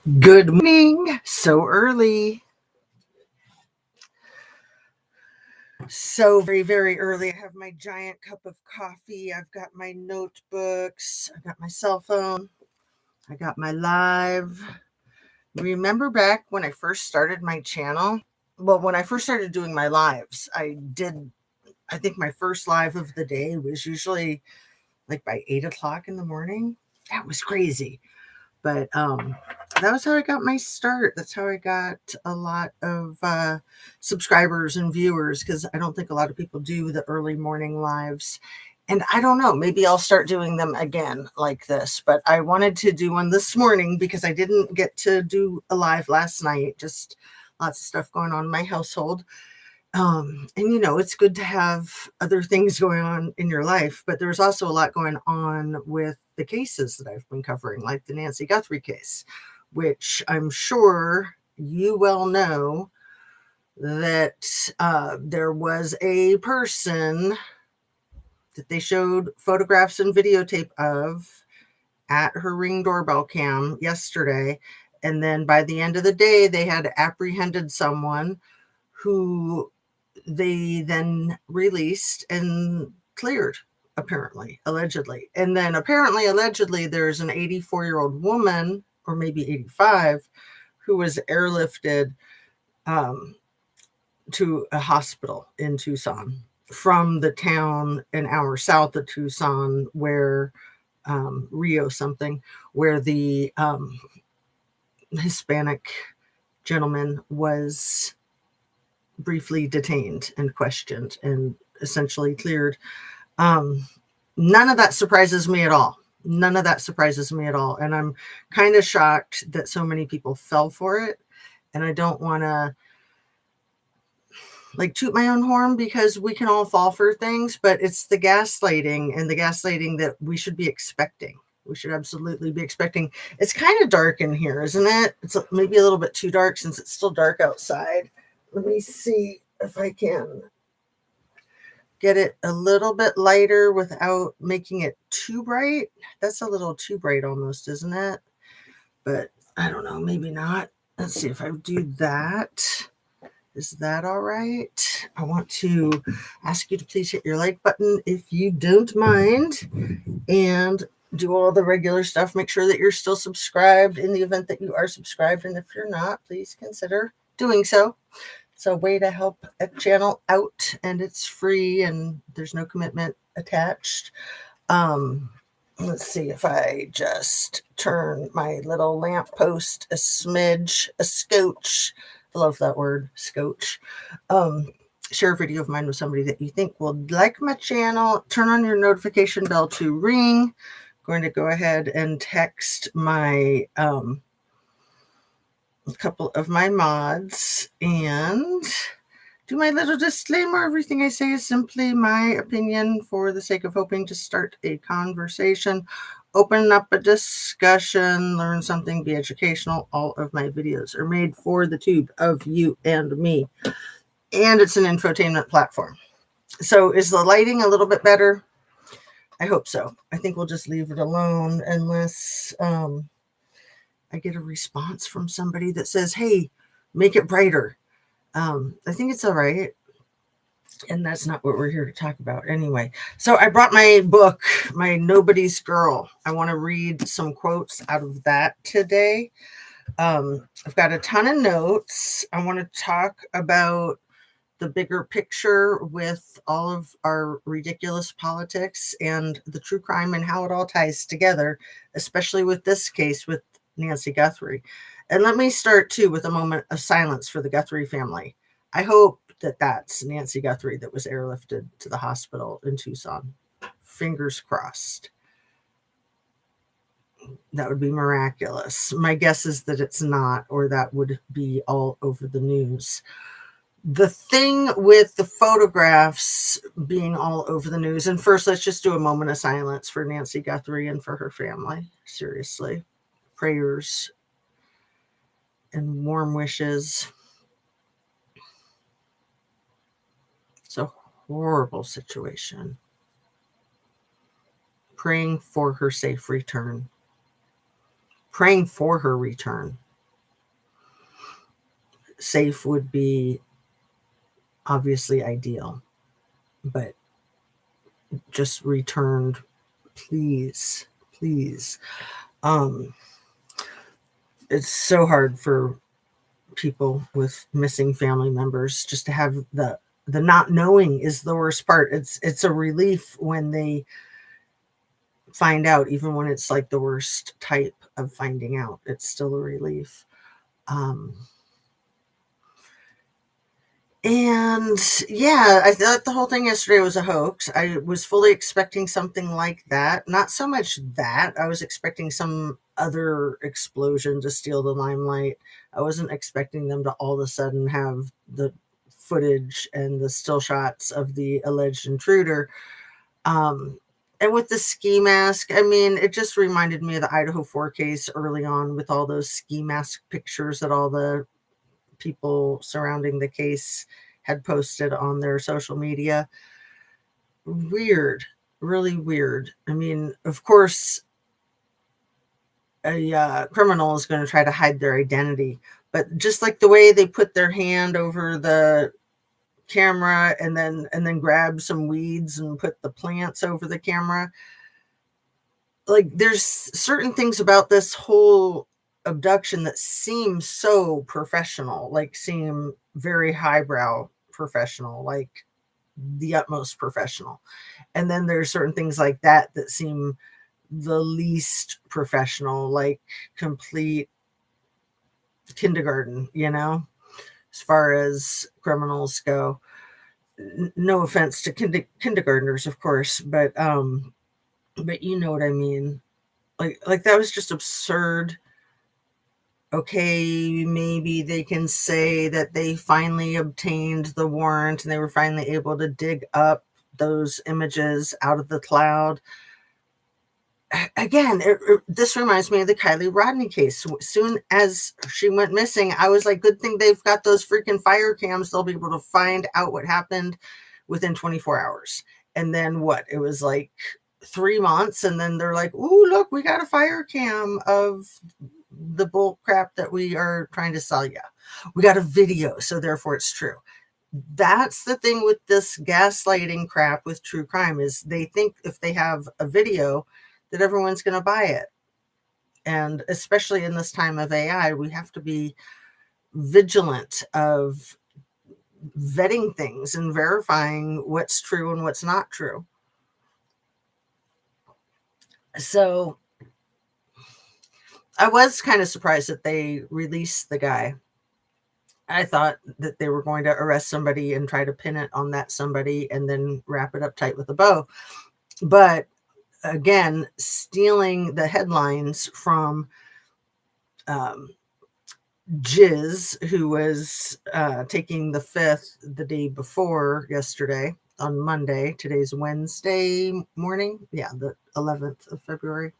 Good morning. So early. So very, very early. I have my giant cup of coffee. I've got my notebooks. I've got my cell phone. I got my live. Remember back when I first started my channel? Well, when I first started doing my lives, I think my first live of the day was usually like by 8 o'clock in the morning. That was crazy. But that was how I got my start. That's how I got a lot of subscribers and viewers, because I don't think a lot of people do the early morning lives. And I don't know, maybe I'll start doing them again like this. But I wanted to do one this morning because I didn't get to do a live last night. Just lots of stuff going on in my household. And it's good to have other things going on in your life, but there's also a lot going on with the cases that I've been covering, like the Nancy Guthrie case, which I'm sure you well know that there was a person that they showed photographs and videotape of at her Ring doorbell cam yesterday. And then by the end of the day, they had apprehended someone who they then released and cleared, apparently, allegedly. And then allegedly, there's an 84-year-old woman, or maybe 85, who was airlifted to a hospital in Tucson from the town an hour south of Tucson where Rio something, where the Hispanic gentleman was briefly detained and questioned and essentially cleared. None of that surprises me at all. None of that surprises me at all. And I'm kind of shocked that so many people fell for it. And I don't want to toot my own horn, because we can all fall for things, but it's the gaslighting that we should be expecting. We should absolutely be expecting. It's kind of dark in here, isn't it? It's maybe a little bit too dark since it's still dark outside. Let me see if I can get it a little bit lighter without making it too bright. That's a little too bright almost, isn't it? But I don't know, maybe not. Let's see if I do that. Is that all right? I want to ask you to please hit your like button if you don't mind, and do all the regular stuff. Make sure that you're still subscribed in the event that you are subscribed. And if you're not, please consider doing so. It's a way to help a channel out, and it's free, and there's no commitment attached. Let's see if I just turn my little lamppost a smidge, a scotch. I love that word, scotch. Share a video of mine with somebody that you think will like my channel. Turn on your notification bell to ring. I'm going to go ahead and text my a couple of my mods and do my little disclaimer. Everything I say is simply my opinion for the sake of hoping to start a conversation, open up a discussion, learn something, be educational. All of my videos are made for the tube of you and me, and it's an infotainment platform. So is the lighting a little bit better? I hope so. I think we'll just leave it alone unless I get a response from somebody that says, hey, make it brighter. I think it's all right. And that's not what we're here to talk about anyway. So I brought my book, my Nobody's Girl. I want to read some quotes out of that today. I've got a ton of notes. I want to talk about the bigger picture with all of our ridiculous politics and the true crime and how it all ties together, especially with this case with Nancy Guthrie. And let me start too with a moment of silence for the Guthrie family. I hope that that's Nancy Guthrie that was airlifted to the hospital in Tucson. Fingers crossed. That would be miraculous. My guess is that it's not, or that would be all over the news. The thing with the photographs being all over the news, and first let's just do a moment of silence for Nancy Guthrie and for her family. Seriously, prayers and warm wishes. It's a horrible situation. Praying for her safe return. Praying for her return. safe would be obviously ideal, but just returned, please, please. Um, it's so hard for people with missing family members just to have the not knowing is the worst part. It's a relief when they find out, even when it's like the worst type of finding out, it's still a relief. um And yeah, I thought the whole thing yesterday was a hoax. I was fully expecting something like that. Not so much that. I was expecting some other explosion to steal the limelight. I wasn't expecting them to all of a sudden have the footage and the still shots of the alleged intruder. Um, and with the ski mask, I mean, it just reminded me of the Idaho 4 case early on with all those ski mask pictures that all the people surrounding the case had posted on their social media. Weird, really weird. I mean, of course, a criminal is going to try to hide their identity, but just like the way they put their hand over the camera and then grab some weeds and put the plants over the camera, like there's certain things about this whole abduction that seem so professional, like seem very highbrow professional, like the utmost professional. And then there's certain things like that that seem the least professional, like complete kindergarten, as far as criminals go. No offense to kindergartners, of course, but you know what I mean. Like that was just absurd. Okay, maybe they can say that they finally obtained the warrant and they were finally able to dig up those images out of the cloud. Again, this reminds me of the Kiely Rodni case. As soon as she went missing, I was like, good thing they've got those freaking fire cams. They'll be able to find out what happened within 24 hours. And then what? It was like 3 months. And then they're like, ooh, look, we got a fire cam of the bull crap that we are trying to sell you. We got a video, so therefore it's true. That's the thing with this gaslighting crap with true crime, is they think if they have a video that everyone's going to buy it. And especially in this time of AI, we have to be vigilant of vetting things and verifying what's true and what's not true. So I was kind of surprised that they released the guy. I thought that they were going to arrest somebody and try to pin it on that somebody and then wrap it up tight with a bow. But again, stealing the headlines from Jizz, who was taking the 5th the day before yesterday on Monday. Today's Wednesday morning. Yeah, the 11th of February.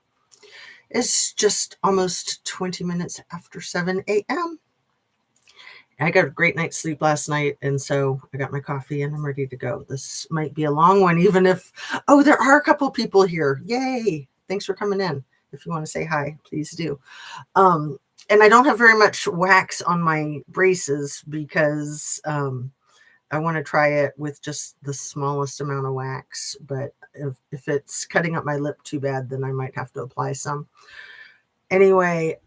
It's just almost 20 minutes after 7 a.m. I got a great night's sleep last night, and so I got my coffee and I'm ready to go. This might be a long one, even if, oh, there are a couple people here. Yay. Thanks for coming in. If you want to say hi, please do. And I don't have very much wax on my braces because I want to try it with just the smallest amount of wax. But if it's cutting up my lip too bad, then I might have to apply some. Anyway,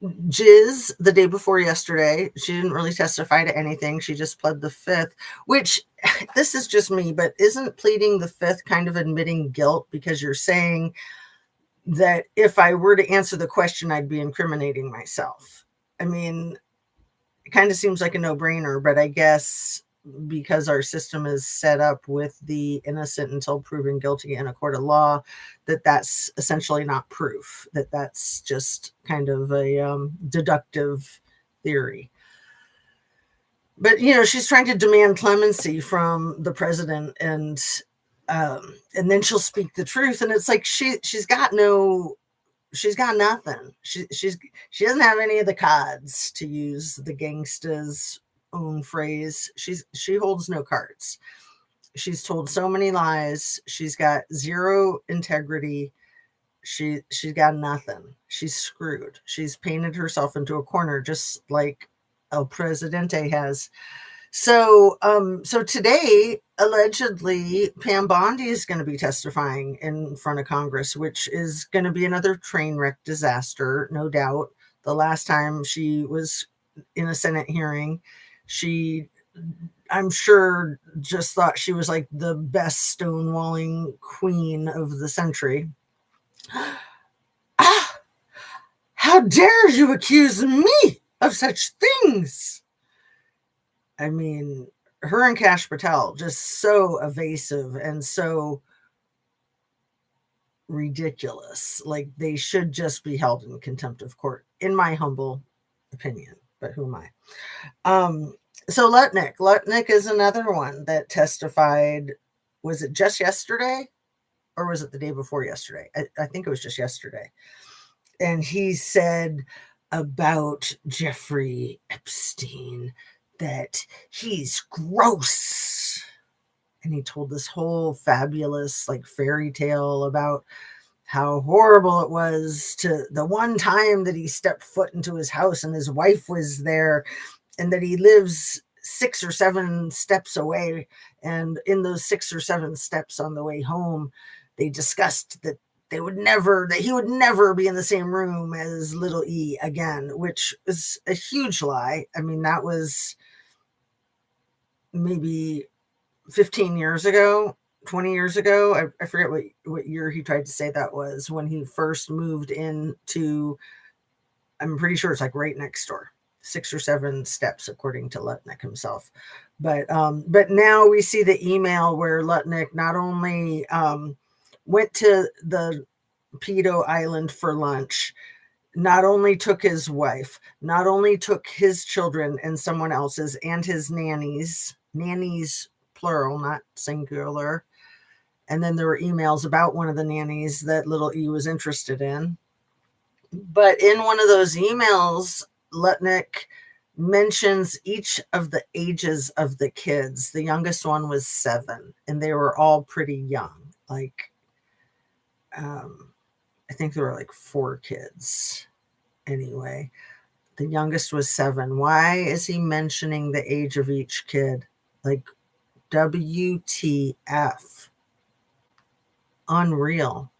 Jizz, the day before yesterday, she didn't really testify to anything. She just pled the 5th, which, this is just me, but isn't pleading the 5th kind of admitting guilt, because you're saying that if I were to answer the question, I'd be incriminating myself? I mean, it kind of seems like a no-brainer, but I guess because our system is set up with the innocent until proven guilty in a court of law, that's essentially not proof, that's just kind of a deductive theory. But she's trying to demand clemency from the president, and then she'll speak the truth, and it's like she's got nothing. She doesn't have any of the cards, to use the gangsta's own phrase. She holds no cards. She's told so many lies. She's got zero integrity. She's got nothing. She's screwed. She's painted herself into a corner, just like El Presidente has. So today, allegedly, Pam Bondi is going to be testifying in front of Congress, which is going to be another train wreck disaster, no doubt. The last time she was in a Senate hearing, she, I'm sure, just thought she was like the best stonewalling queen of the century. Ah, how dare you accuse me of such things? I mean, her and Kash Patel, just so evasive and so ridiculous. Like, they should just be held in contempt of court, in my humble opinion. But who am I? So Lutnick is another one that testified. Was it just yesterday, or was it the day before yesterday? I think it was just yesterday. And he said about Jeffrey Epstein that he's gross. And he told this whole fabulous, like, fairy tale about how horrible it was to the one time that he stepped foot into his house and his wife was there, and that he lives 6 or 7 steps away. And in those 6 or 7 steps on the way home, they discussed that he would never be in the same room as little E again, which is a huge lie. I mean, that was maybe 15 years ago, 20 years ago. I forget what year he tried to say that was, when he first moved into, I'm pretty sure it's like right next door, 6 or 7 steps, according to Lutnick himself. But now we see the email where Lutnick not only went to the pedo island for lunch, not only took his wife, not only took his children and someone else's, and his nannies plural, not singular. And then there were emails about one of the nannies that little E was interested in. But in one of those emails, Lutnick mentions each of the ages of the kids. The youngest one was 7, and they were all pretty young. Like, I think there were like 4 kids. Anyway, the youngest was 7. Why is he mentioning the age of each kid? Like, WTF. Unreal.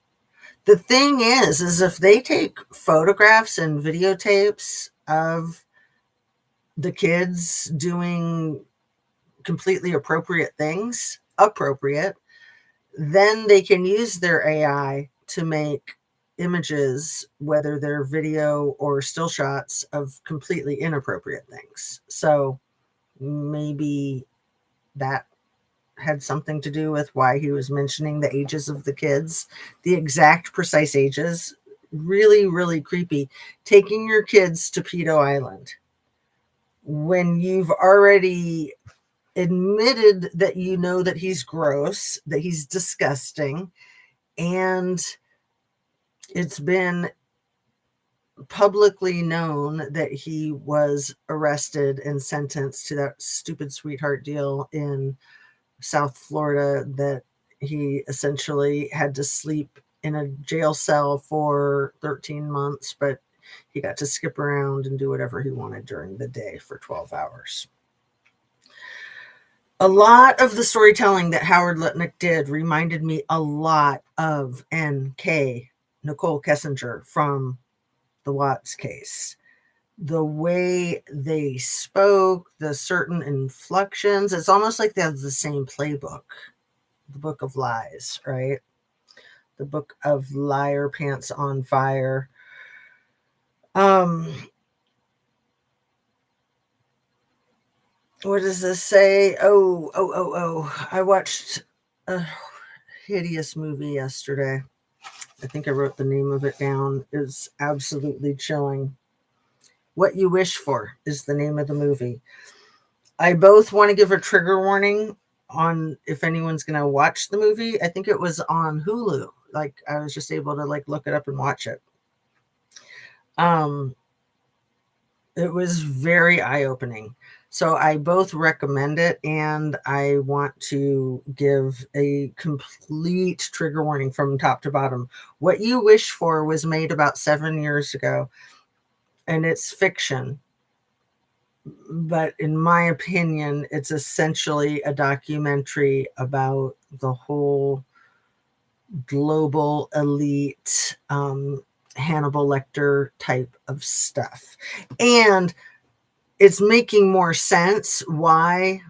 The thing is if they take photographs and videotapes of the kids doing completely appropriate things, then they can use their AI to make images, whether they're video or still shots, of completely inappropriate things. So maybe that had something to do with why he was mentioning the ages of the kids, the exact precise ages. Really, really creepy. Taking your kids to Pedo Island when you've already admitted that you know that he's gross, that he's disgusting, and it's been publicly known that he was arrested and sentenced to that stupid sweetheart deal in South Florida, that he essentially had to sleep in a jail cell for 13 months, but he got to skip around and do whatever he wanted during the day for 12 hours. A lot of the storytelling that Howard Lutnick did reminded me a lot of N.K. Nicole Kessinger from the Watts case. The way they spoke, the certain inflections, it's almost like they have the same playbook. The Book of Lies, right? The Book of Liar Pants on Fire. What does this say? Oh. I watched a hideous movie yesterday. I think I wrote the name of it down. It was absolutely chilling. What You Wish For is the name of the movie. I both want to give a trigger warning on if anyone's going to watch the movie. I think it was on Hulu. Like, I was just able to like look it up and watch it. It was very eye-opening. So I both recommend it, and I want to give a complete trigger warning from top to bottom. What You Wish For was made about 7 years ago, and it's fiction. But in my opinion, it's essentially a documentary about the whole global elite, Hannibal Lecter type of stuff. And it's making more sense why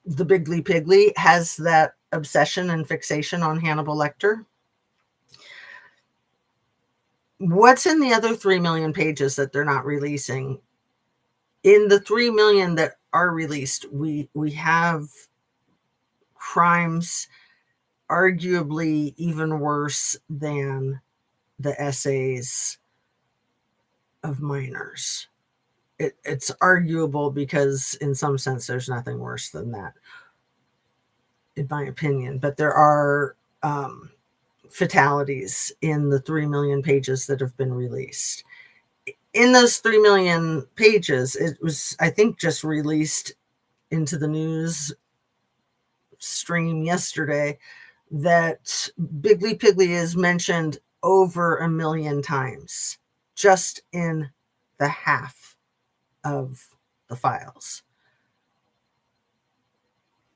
the Bigly Piggly has that obsession and fixation on Hannibal Lecter. What's in the other 3 million pages that they're not releasing? In the 3 million that are released, we have crimes arguably even worse than the essays of minors. It's arguable because in some sense there's nothing worse than that, in my opinion. But there are fatalities in the 3 million pages that have been released. In those 3 million pages, it was, I think, just released into the news stream yesterday that Bigly Piggly is mentioned over 1 million times just in the half of the files.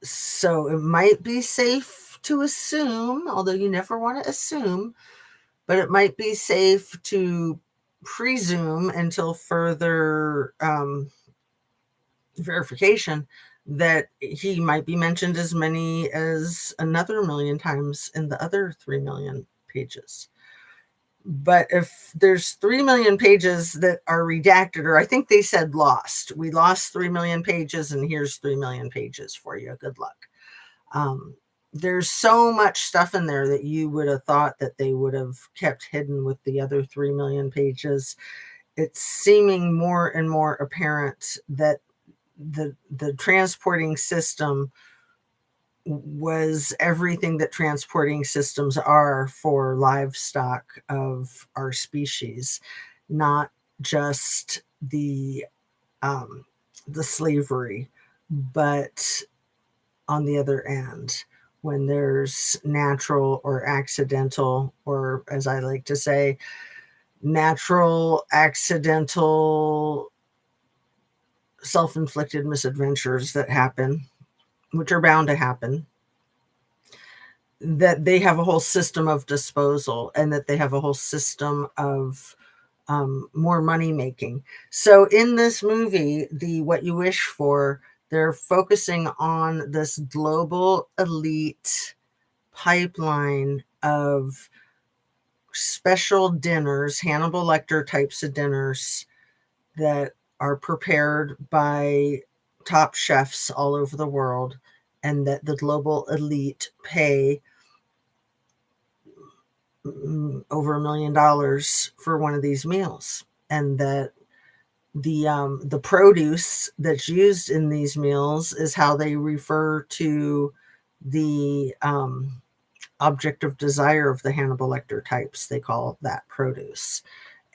So it might be safe to assume, although you never want to assume, but it might be safe to presume until further verification that he might be mentioned as many as another 1 million times in the other 3 million pages. But if there's 3 million pages that are redacted, or I think they said lost, we lost 3 million pages, and here's 3 million pages for you. Good luck. There's so much stuff in there that you would have thought that they would have kept hidden with the other 3 million pages. It's seeming more and more apparent that the transporting system was everything that transporting systems are for livestock of our species, not just the slavery, but on the other end, when there's natural or accidental, or as I like to say, natural, accidental, self-inflicted misadventures that happen, which are bound to happen, that they have a whole system of disposal, and that they have a whole system of more money making. So in this movie, the What You Wish For, they're focusing on this global elite pipeline of special dinners, Hannibal Lecter types of dinners that are prepared by top chefs all over the world, and that the global elite pay over $1 million for one of these meals, and that the produce that's used in these meals is how they refer to the object of desire of the Hannibal Lecter types. They call that produce.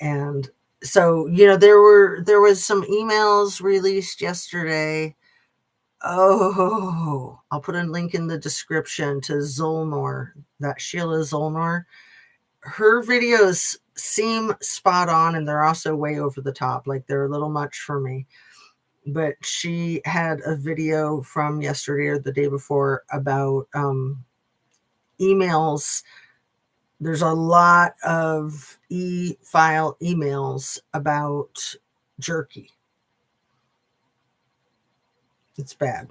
And so, there was some emails released yesterday. Oh, I'll put a link in the description to Zolnor, that Sheila Zolnor. Her videos seem spot on, and they're also way over the top. Like, they're a little much for me. But she had a video from yesterday or the day before about emails. There's a lot of e-file emails about jerky. It's bad.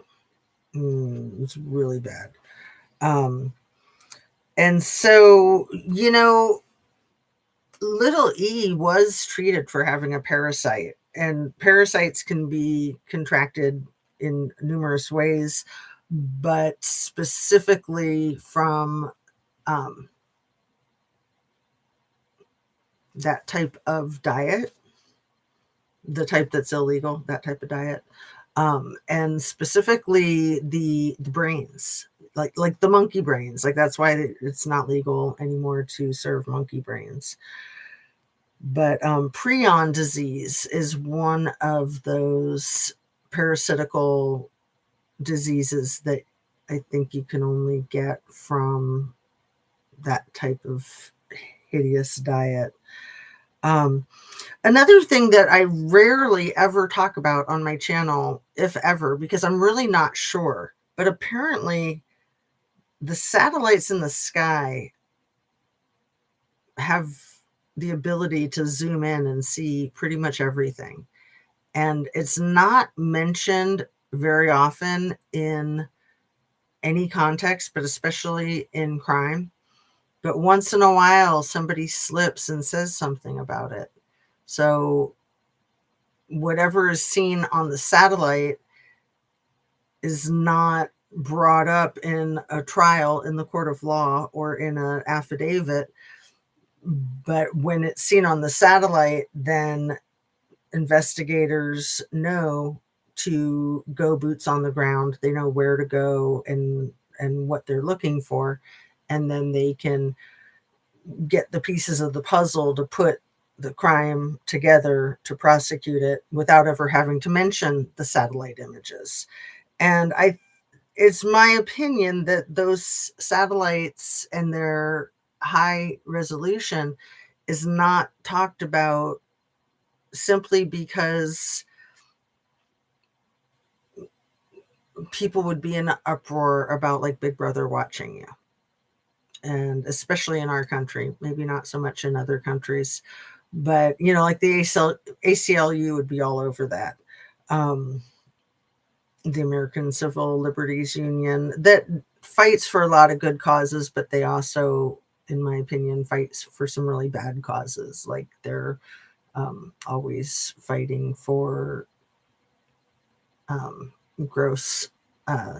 It's really bad. And so, little E was treated for having a parasite, and parasites can be contracted in numerous ways, but specifically from that type of diet, the type that's illegal, that type of diet, and specifically the brains, like the monkey brains. Like, that's why it's not legal anymore to serve monkey brains. But prion disease is one of those parasitical diseases that I think you can only get from that type of hideous diet. Another thing that I rarely ever talk about on my channel, if ever, because I'm really not sure, but apparently the satellites in the sky have the ability to zoom in and see pretty much everything. And it's not mentioned very often in any context, but especially in crime. But once in a while, somebody slips and says something about it. So whatever is seen on the satellite is not brought up in a trial in the court of law or in an affidavit. But when it's seen on the satellite, then investigators know to go boots on the ground. They know where to go and what they're looking for. And then they can get the pieces of the puzzle to put the crime together to prosecute it without ever having to mention the satellite images. And it's my opinion that those satellites and their high resolution is not talked about simply because people would be in an uproar about like Big Brother watching you. And especially in our country, maybe not so much in other countries, but like the ACLU would be all over that. The American Civil Liberties Union, that fights for a lot of good causes, but they also, in my opinion, fights for some really bad causes. Like they're always fighting for gross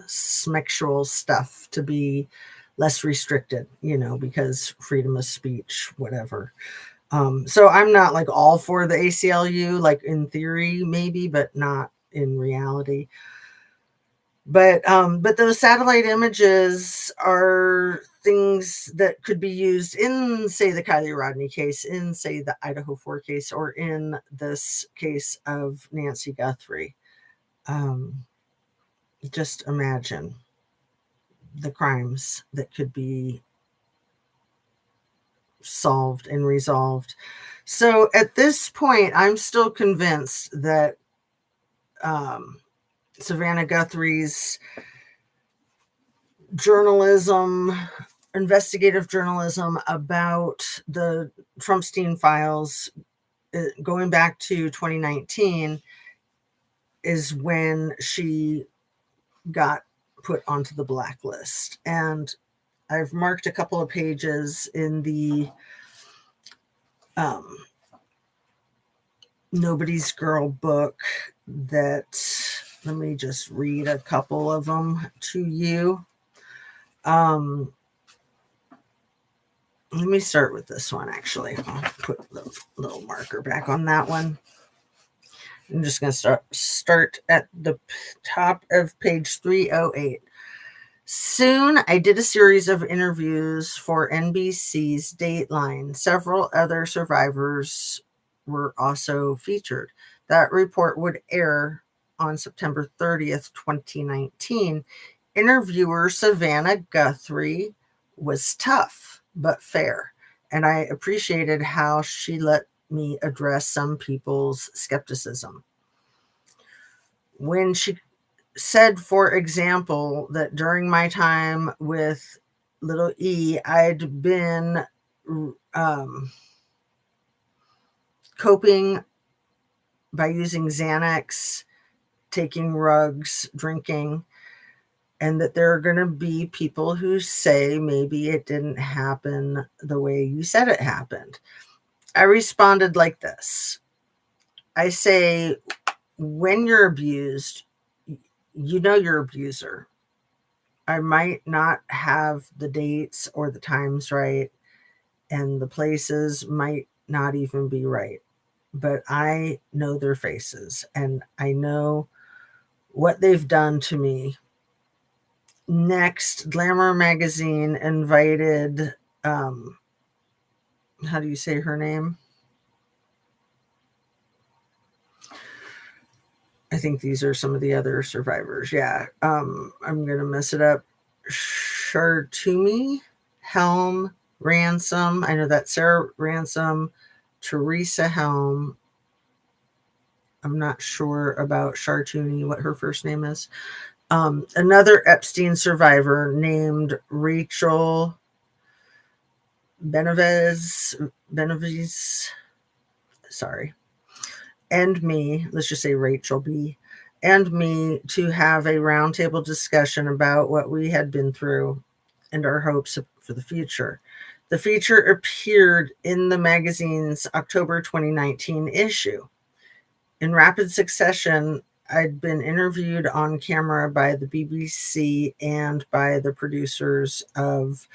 sexual stuff to be less restricted, because freedom of speech, whatever. So I'm not like all for the ACLU, like in theory, maybe, but not in reality. But those satellite images are things that could be used in, say, the Kiely Rodni case, in, say, the Idaho 4 case, or in this case of Nancy Guthrie. Just imagine the crimes that could be solved and resolved. So at this point, I'm still convinced that Savannah Guthrie's journalism, investigative journalism about the Trumpstein files going back to 2019 is when she got put onto the blacklist. And I've marked a couple of pages in the Nobody's Girl book that, let me just read a couple of them to you. Let me start with this one, actually. I'll put the little marker back on that one. I'm just going to start at the top of page 308. Soon, I did a series of interviews for NBC's Dateline. Several other survivors were also featured. That report would air on September 30th, 2019. Interviewer Savannah Guthrie was tough but fair, and I appreciated how she let me address some people's skepticism. When she said, for example, that during my time with little E, I'd been coping by using Xanax, taking rugs, drinking, and that there are going to be people who say maybe it didn't happen the way you said it happened. I responded like this. I say, when you're abused, you know your abuser. I might not have the dates or the times right, and the places might not even be right, but I know their faces and I know what they've done to me. Next, Glamour magazine invited, how do you say her name? I think these are some of the other survivors. Yeah. I'm going to mess it up. Chartoumi, Helm, Ransom. I know that's Sarah Ransom, Teresa Helm. I'm not sure about Chartouni, what her first name is. Another Epstein survivor named Rachel Benavides, sorry, and me, let's just say Rachel B, and me, to have a roundtable discussion about what we had been through and our hopes for the future. The feature appeared in the magazine's October 2019 issue. In rapid succession, I'd been interviewed on camera by the BBC and by the producers of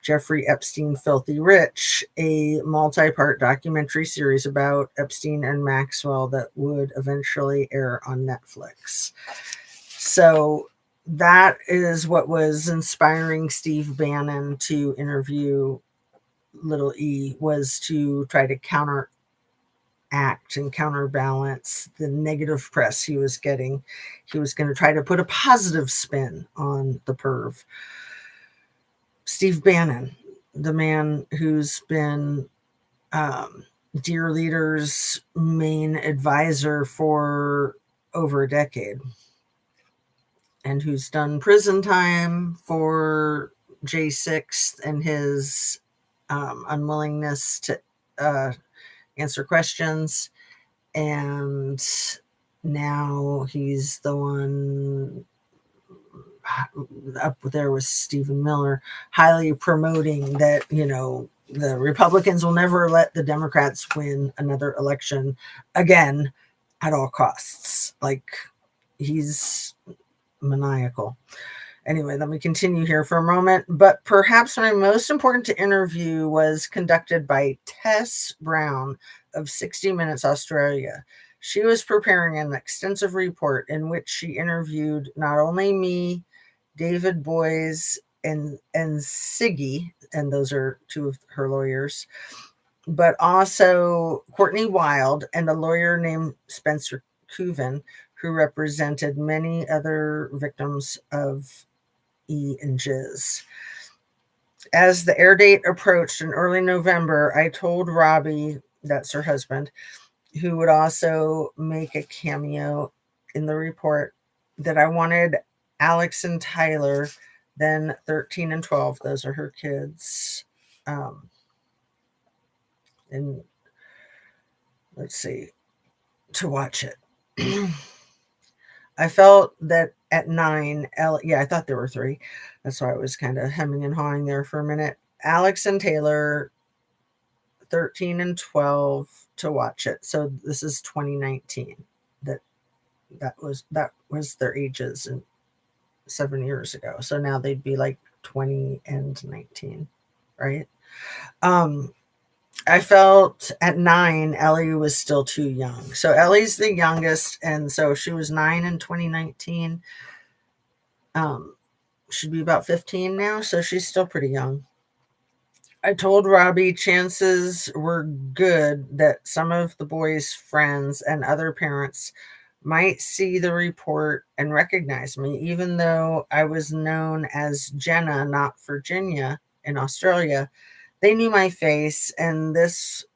Jeffrey Epstein Filthy Rich, a multi-part documentary series about Epstein and Maxwell that would eventually air on Netflix. So that is what was inspiring Steve Bannon to interview Little E, was to try to counteract and counterbalance the negative press he was getting. He was going to try to put a positive spin on the perv. Steve Bannon, the man who's been Dear Leader's main advisor for over a decade, and who's done prison time for J6 and his unwillingness to answer questions. And now he's the one up there with Stephen Miller, highly promoting that, the Republicans will never let the Democrats win another election again at all costs. Like, he's maniacal. Anyway, let me continue here for a moment. But perhaps my most important interview was conducted by Tess Brown of 60 Minutes Australia. She was preparing an extensive report in which she interviewed not only me, David Boys, and Siggy, and those are two of her lawyers, but also Courtney Wild and a lawyer named Spencer Cooven, who represented many other victims of E and Jizz. As the air date approached in early November, I told Robbie, that's her husband, who would also make a cameo in the report, that I wanted Alex and Tyler, then 13 and 12, those are her kids, and let's see, to watch it. I felt that at 9, I thought there were 3. That's why I was kind of hemming and hawing there for a minute. Alex and Taylor, 13 and 12, to watch it. So this is 2019. That was their ages, and 7 years ago. So now they'd be like 20 and 19, right? I felt at 9, Ellie was still too young. So Ellie's the youngest, and so she was 9 in 2019. She'd be about 15 now, so she's still pretty young. I told Robbie chances were good that some of the boys' friends and other parents might see the report and recognize me, even though I was known as Jenna, not Virginia, in Australia. They knew my face, and this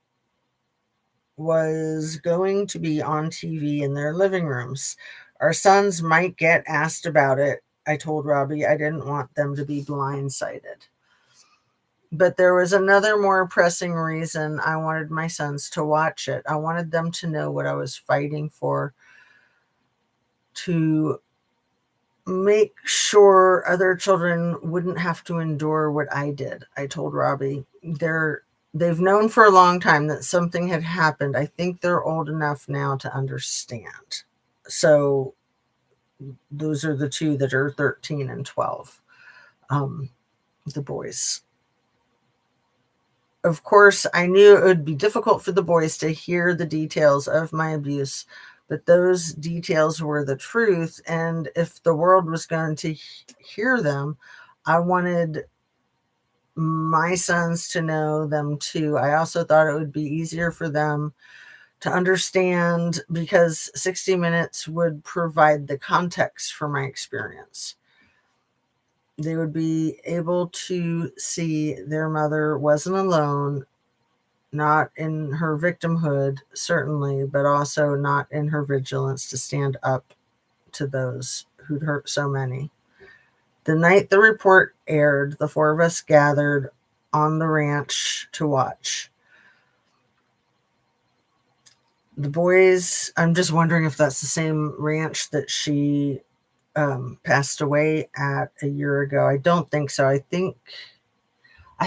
was going to be on TV in their living rooms. Our sons might get asked about it. I told Robbie I didn't want them to be blindsided. But there was another more pressing reason I wanted my sons to watch it. I wanted them to know what I was fighting for, to make sure other children wouldn't have to endure what I did. I told Robbie, they've known for a long time that something had happened. I think they're old enough now to understand. So those are the two that are 13 and 12, the boys. Of course, I knew it would be difficult for the boys to hear the details of my abuse, but those details were the truth. And if the world was going to hear them, I wanted my sons to know them too. I also thought it would be easier for them to understand, because 60 Minutes would provide the context for my experience. They would be able to see their mother wasn't alone, not in her victimhood, certainly, but also not in her vigilance to stand up to those who'd hurt so many. The night the report aired, the four of us gathered on the ranch to watch. The boys, I'm just wondering if that's the same ranch that she passed away at a year ago. I don't think so. I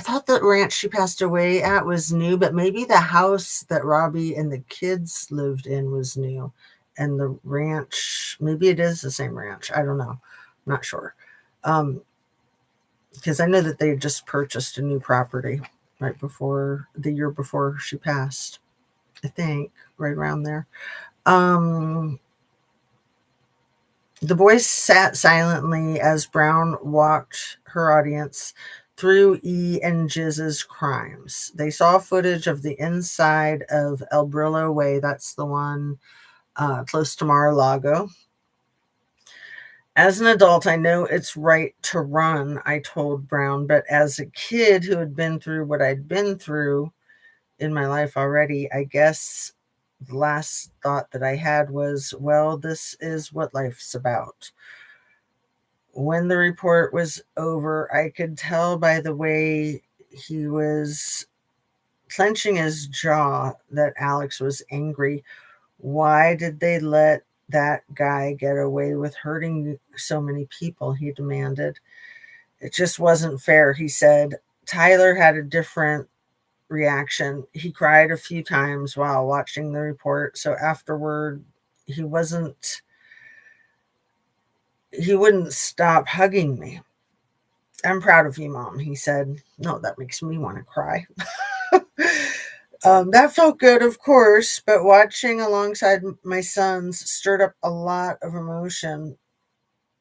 thought the ranch she passed away at was new, but maybe the house that Robbie and the kids lived in was new. And the ranch, maybe it is the same ranch. I don't know. I'm not sure. Because I know that they just purchased a new property right before the year before she passed. I think right around there. The boys sat silently as Brown walked her audience through E and Jiz's crimes. They saw footage of the inside of El Brillo Way. That's the one close to Mar-a-Lago. As an adult, I know it's right to run, I told Brown, but as a kid who had been through what I'd been through in my life already, I guess the last thought that I had was, well, this is what life's about. When the report was over, I could tell by the way he was clenching his jaw that Alex was angry. Why did they let that guy get away with hurting so many people? He demanded. It just wasn't fair, he said. Tyler had a different reaction. He cried a few times while watching the report. So afterward, he wouldn't stop hugging me. I'm proud of you, Mom, he said. No, that makes me want to cry. That felt good, of course, but watching alongside my sons stirred up a lot of emotion.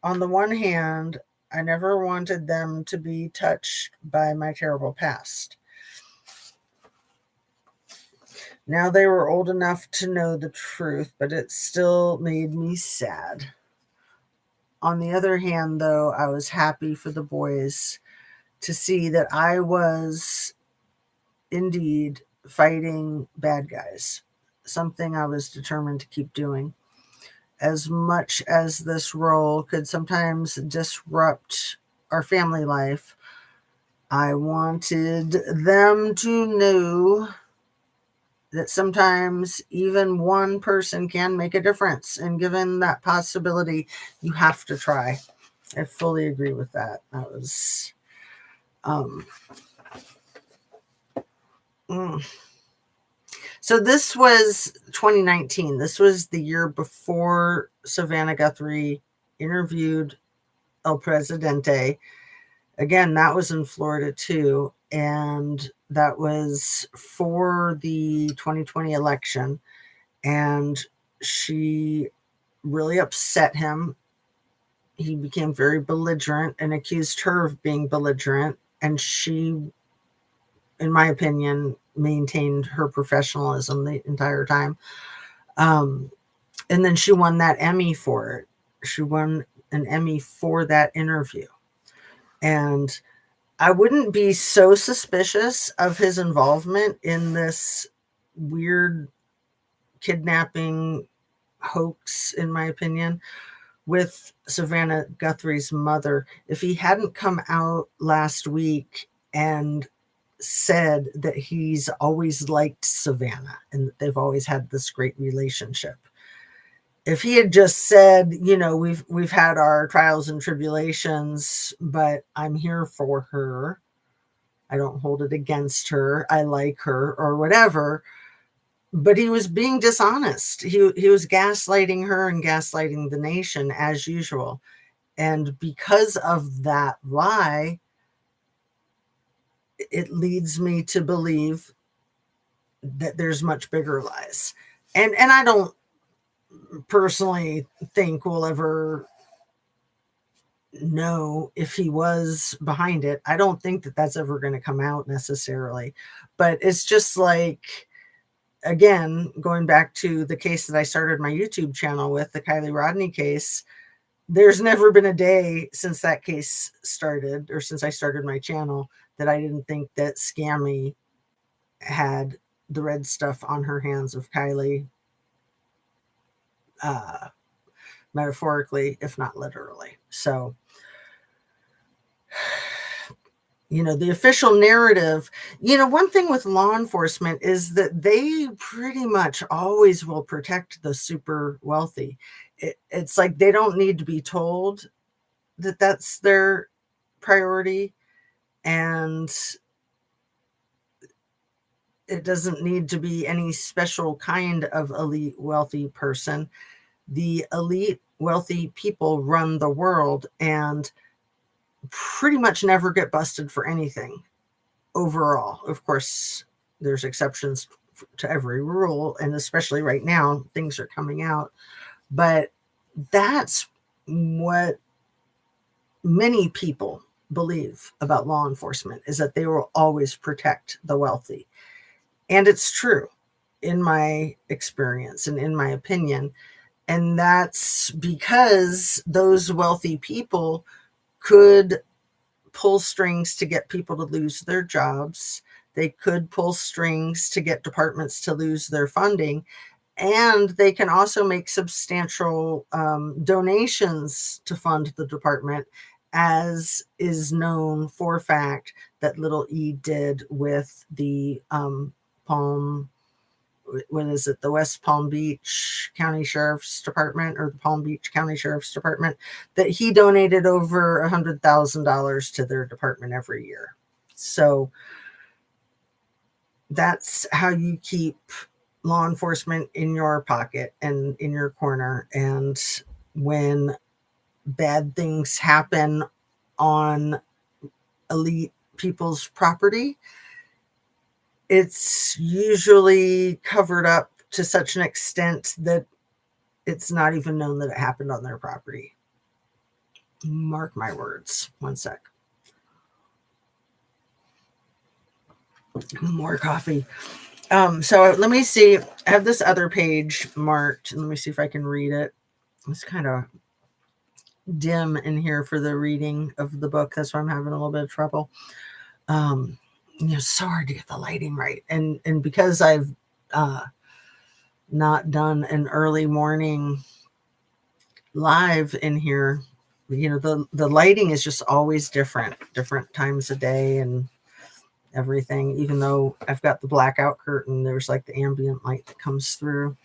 On the one hand, I never wanted them to be touched by my terrible past. Now they were old enough to know the truth, but it still made me sad. On the other hand, though, I was happy for the boys to see that I was indeed fighting bad guys, something I was determined to keep doing. As much as this role could sometimes disrupt our family life, I wanted them to know that sometimes even one person can make a difference. And given that possibility, you have to try. I fully agree with that. That was So this was 2019. This was the year before Savannah Guthrie interviewed El Presidente. Again, that was in Florida too. And that was for the 2020 election. And she really upset him. He became very belligerent and accused her of being belligerent. And she, in my opinion, maintained her professionalism the entire time. And then she won that Emmy for it. She won an Emmy for that interview. And I wouldn't be so suspicious of his involvement in this weird kidnapping hoax, in my opinion, with Savannah Guthrie's mother if he hadn't come out last week and said that he's always liked Savannah and that they've always had this great relationship. If he had just said, you know, we've had our trials and tribulations, but I'm here for her. I don't hold it against her. I like her, or whatever. But he was being dishonest. He was gaslighting her and gaslighting the nation as usual. And because of that lie, it leads me to believe that there's much bigger lies. And I don't personally think we'll ever know if he was behind it. I don't think that that's ever going to come out necessarily. But it's just like again, going back to the case that I started my YouTube channel with, the Kiely Rodni case, there's never been a day since that case started, or since I started my channel, that I didn't think that Scammy had the red stuff on her hands of Kiely, metaphorically, if not literally. So, the official narrative, one thing with law enforcement is that they pretty much always will protect the super wealthy. It's like they don't need to be told that that's their priority, and it doesn't need to be any special kind of elite wealthy person. The elite wealthy people run the world and pretty much never get busted for anything overall. Of course, there's exceptions to every rule, and especially right now, things are coming out. But that's what many people believe about law enforcement, is that they will always protect the wealthy. And it's true in my experience and in my opinion. And that's because those wealthy people could pull strings to get people to lose their jobs. They could pull strings to get departments to lose their funding. And they can also make substantial donations to fund the department, as is known for a fact that little E did with the the West Palm Beach County Sheriff's Department, or the Palm Beach County Sheriff's Department, that he donated over $100,000 to their department every year. So that's how you keep law enforcement in your pocket and in your corner. And when bad things happen on elite people's property, it's usually covered up to such an extent that it's not even known that it happened on their property. Mark my words. One sec. More coffee. So let me see. I have this other page marked. Let me see if I can read it. It's kind of dim in here for the reading of the book. That's why I'm having a little bit of trouble. It's so hard to get the lighting right. And because I've not done an early morning live in here, the lighting is just always different times a day and everything. Even though I've got the blackout curtain, there's like the ambient light that comes through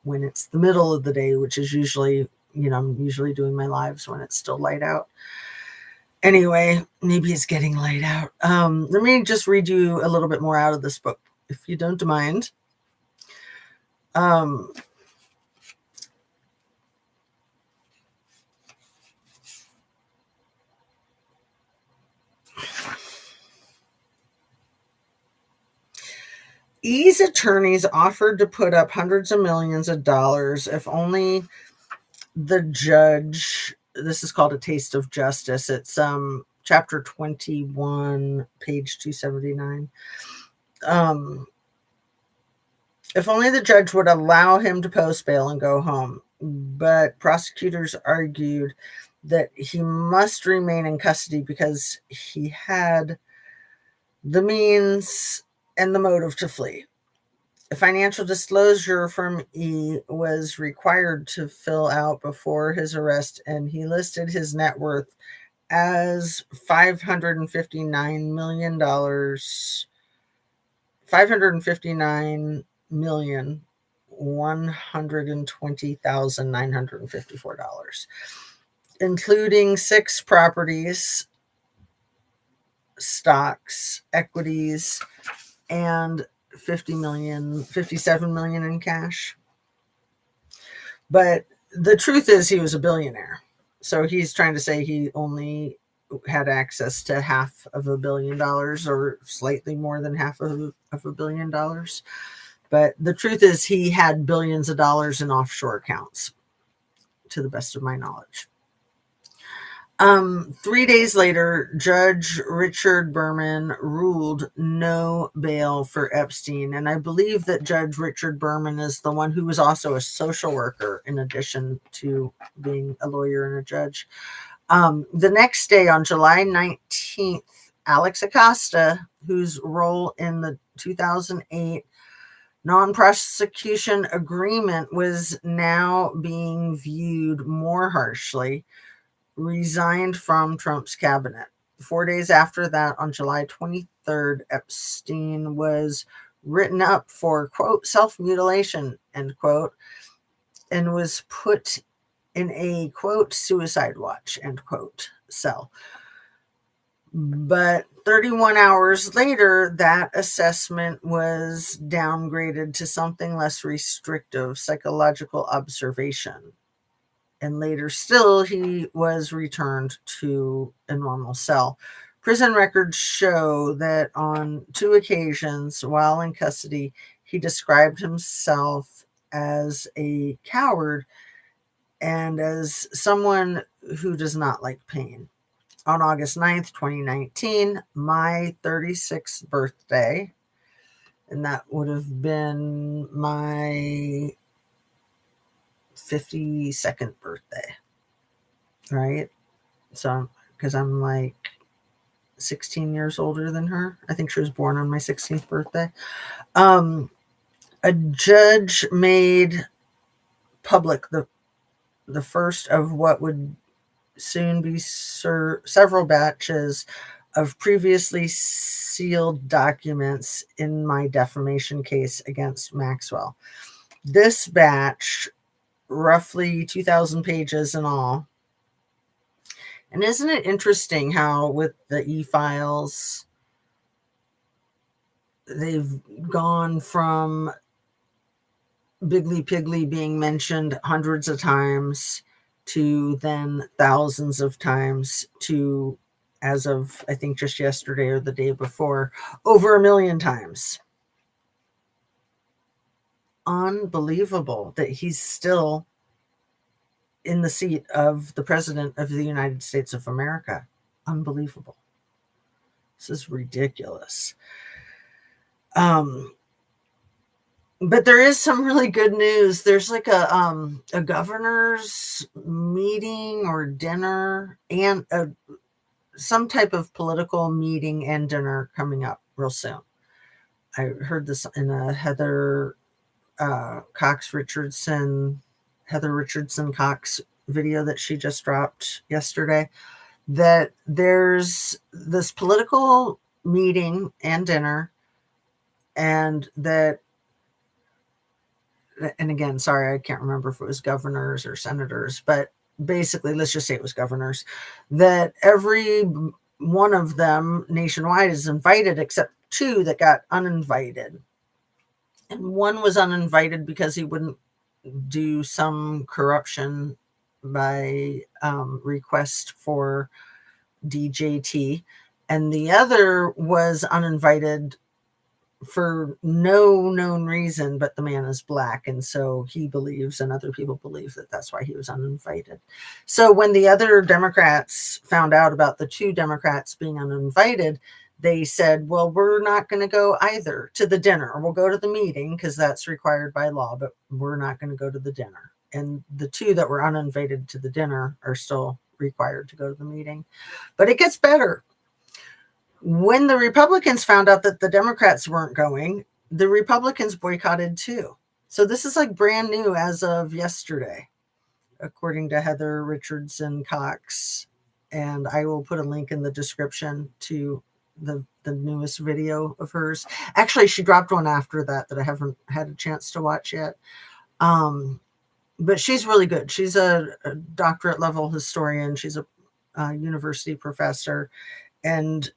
when it's the middle of the day, which is usually, I'm usually doing my lives when it's still light out. Anyway, maybe it's getting light out. Let me just read you a little bit more out of this book, if you don't mind. E's attorneys offered to put up hundreds of millions of dollars if only the judge, this is called A Taste of Justice. It's chapter 21, page 279. If only the judge would allow him to post bail and go home. But prosecutors argued that he must remain in custody because he had the means and the motive to flee. A financial disclosure from E was required to fill out before his arrest, and he listed his net worth as $559 million. $559,120,954, including 6 properties, stocks, equities, and $57 million in cash. But the truth is he was a billionaire. So he's trying to say he only had access to $500 million, or slightly more than $500 million. But the truth is he had billions of dollars in offshore accounts, to the best of my knowledge. 3 days later, Judge Richard Berman ruled no bail for Epstein. And I believe that Judge Richard Berman is the one who was also a social worker in addition to being a lawyer and a judge. The next day, on July 19th, Alex Acosta, whose role in the 2008 non-prosecution agreement was now being viewed more harshly, resigned from Trump's cabinet. 4 days after that, on July 23rd, Epstein was written up for, quote, self-mutilation, end quote, and was put in a, quote, suicide watch, end quote, cell. But 31 hours later, that assessment was downgraded to something less restrictive, psychological observation. And later still, he was returned to a normal cell. Prison records show that on 2 occasions while in custody, he described himself as a coward and as someone who does not like pain. On August 9th, 2019, my 36th birthday, and that would have been my 52nd birthday, right? So, because I'm like 16 years older than her. I think she was born on my 16th birthday. A judge made public the first of what would soon be several batches of previously sealed documents in my defamation case against Maxwell. This batch, roughly 2,000 pages in all. And isn't it interesting how with the e-files, they've gone from Biggly Piggly being mentioned hundreds of times to then thousands of times to, as of I think just yesterday or the day before, over 1 million times. Unbelievable that he's still in the seat of the president of the United States of America. Unbelievable. This is ridiculous. But there is some really good news. There's like a governor's meeting or dinner and some type of political meeting and dinner coming up real soon. I heard this in a Heather Richardson Cox video that she just dropped yesterday, that there's this political meeting and dinner, and that, and again, sorry, I can't remember if it was governors or senators, but basically, let's just say it was governors, that every one of them nationwide is invited except 2 that got uninvited. And one was uninvited because he wouldn't do some corruption by request for DJT. And the other was uninvited for no known reason, but the man is black. And so he believes, and other people believe, that that's why he was uninvited. So when the other Democrats found out about the 2 Democrats being uninvited, they said, well, we're not going to go either to the dinner. We'll go to the meeting because that's required by law, but we're not going to go to the dinner. And the 2 that were uninvited to the dinner are still required to go to the meeting. But it gets better. When the Republicans found out that the Democrats weren't going, the Republicans boycotted too. So this is like brand new as of yesterday, according to Heather Richardson Cox. And I will put a link in the description to the newest video of hers. Actually, she dropped one after that I haven't had a chance to watch yet. But she's really good. She's a doctorate level historian. She's a university professor. And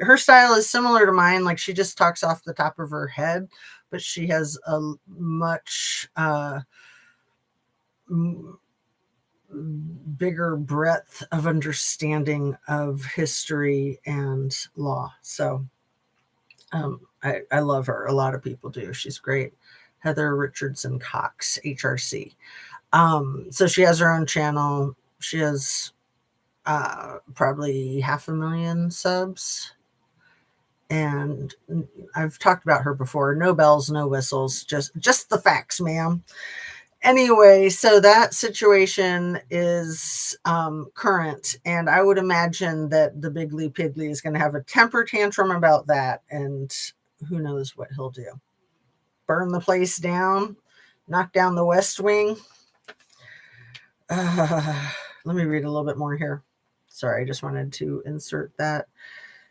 her style is similar to mine. Like, she just talks off the top of her head, but she has a much bigger breadth of understanding of history and law. So I love her. A lot of people do. She's great. Heather Richardson Cox, HRC. So she has her own channel. She has probably 500,000 subs. And I've talked about her before. No bells, no whistles, just the facts, ma'am. Anyway, so that situation is current, and I would imagine that the Bigly Piggly is going to have a temper tantrum about that, and who knows what he'll do. Burn the place down, knock down the West Wing. Let me read a little bit more here. Sorry, I just wanted to insert that.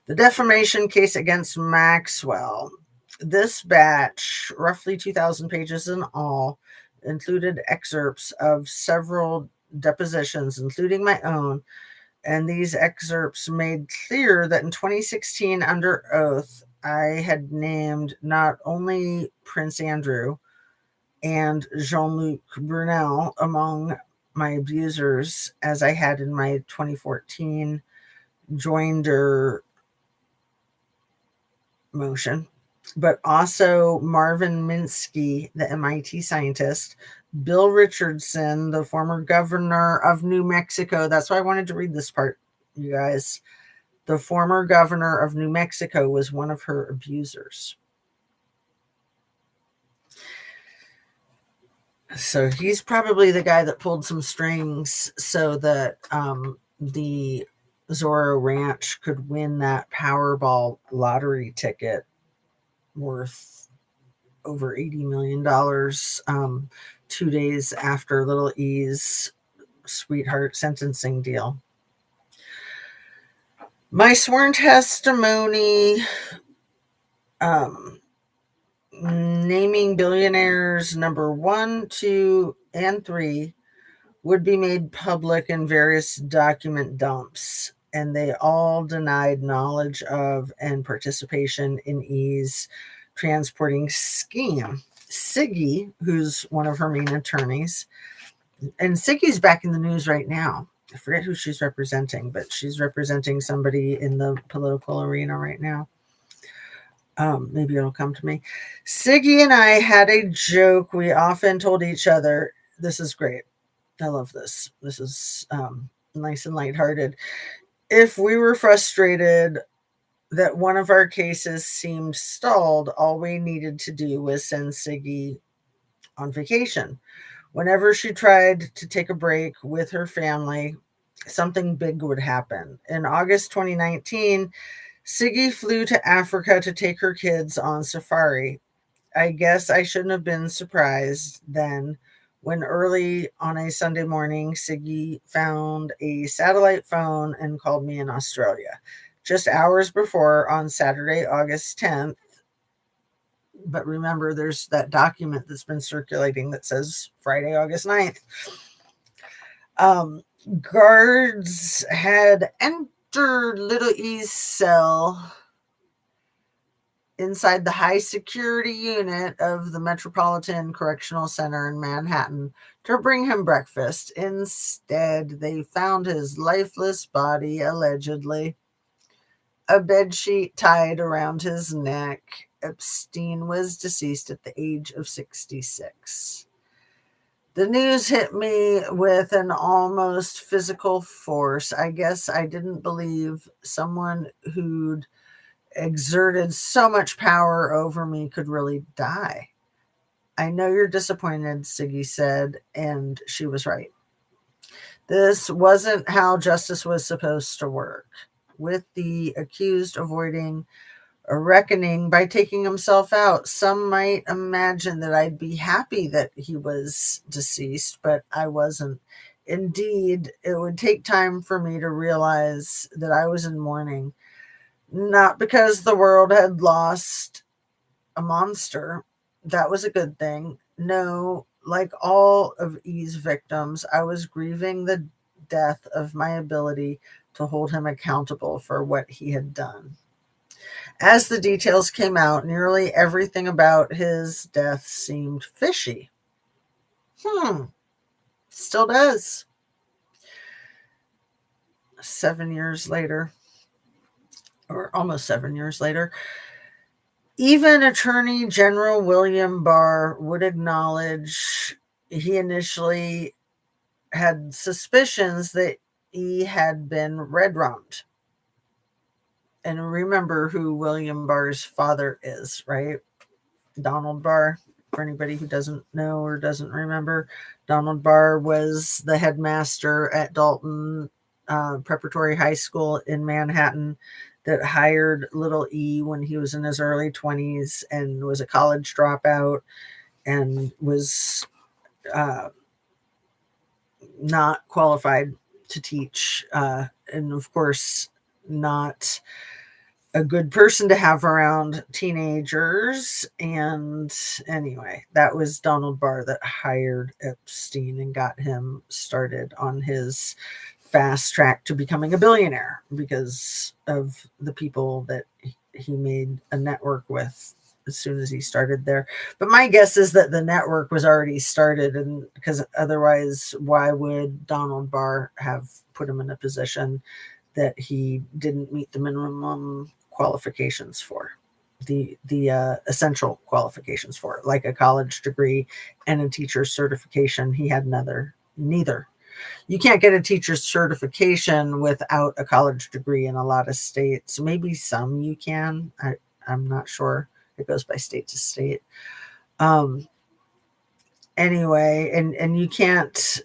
The defamation case against Maxwell. This batch, roughly 2,000 pages in all, included excerpts of several depositions, including my own, and these excerpts made clear that in 2016, under oath, I had named not only Prince Andrew and Jean-Luc Brunel among my abusers, as I had in my 2014 joinder motion, but also Marvin Minsky, the MIT scientist, Bill Richardson, the former governor of New Mexico. That's why I wanted to read this part, you guys. The former governor of New Mexico was one of her abusers. So he's probably the guy that pulled some strings so that the Zorro Ranch could win that Powerball lottery ticket worth over $80 million 2 days after Little E's sweetheart sentencing deal. My sworn testimony naming billionaires number 1, 2, and 3 would be made public in various document dumps, and they all denied knowledge of and participation in E's transporting scheme. Siggy, who's one of her main attorneys, and Siggy's back in the news right now. I forget who she's representing, but she's representing somebody in the political arena right now. Maybe it'll come to me. Siggy and I had a joke. We often told each other, this is great. I love this. This is nice and lighthearted. If we were frustrated that one of our cases seemed stalled, all we needed to do was send Siggy on vacation. Whenever she tried to take a break with her family, something big would happen. In August 2019, Siggy flew to Africa to take her kids on safari. I guess I shouldn't have been surprised then when early on a Sunday morning, Siggy found a satellite phone and called me in Australia. Just hours before, on Saturday, August 10th, but remember, there's that document that's been circulating that says Friday, August 9th. Guards had entered Little E's cell inside the high security unit of the Metropolitan Correctional Center in Manhattan to bring him breakfast. Instead, they found his lifeless body, allegedly. A bedsheet tied around his neck. Epstein was deceased at the age of 66. The news hit me with an almost physical force. I guess I didn't believe someone who'd exerted so much power over me could really die. I know you're disappointed, Siggy said, and she was right. This wasn't how justice was supposed to work. With the accused avoiding a reckoning by taking himself out, some might imagine that I'd be happy that he was deceased, but I wasn't. Indeed, it would take time for me to realize that I was in mourning. Not because the world had lost a monster. That was a good thing. No, like all of E's victims, I was grieving the death of my ability to hold him accountable for what he had done. As the details came out, nearly everything about his death seemed fishy. Still does. 7 years later, or almost 7 years later, even Attorney General William Barr would acknowledge he initially had suspicions that E had been red-rummed. And remember who William Barr's father is, right? Donald Barr. For anybody who doesn't know or doesn't remember, Donald Barr was the headmaster at Dalton Preparatory High School in Manhattan that hired little E when he was in his early 20s and was a college dropout and was not qualified to teach. And of course, not a good person to have around teenagers. And anyway, that was Donald Barr that hired Epstein and got him started on his fast track to becoming a billionaire because of the people that he made a network with as soon as he started there. But my guess is that the network was already started, and because otherwise, why would Donald Barr have put him in a position that he didn't meet the minimum qualifications for, the essential qualifications for, like a college degree and a teacher's certification? He had neither. You can't get a teacher's certification without a college degree in a lot of states. Maybe some you can. I'm not sure. It goes by state to state. Anyway, and you can't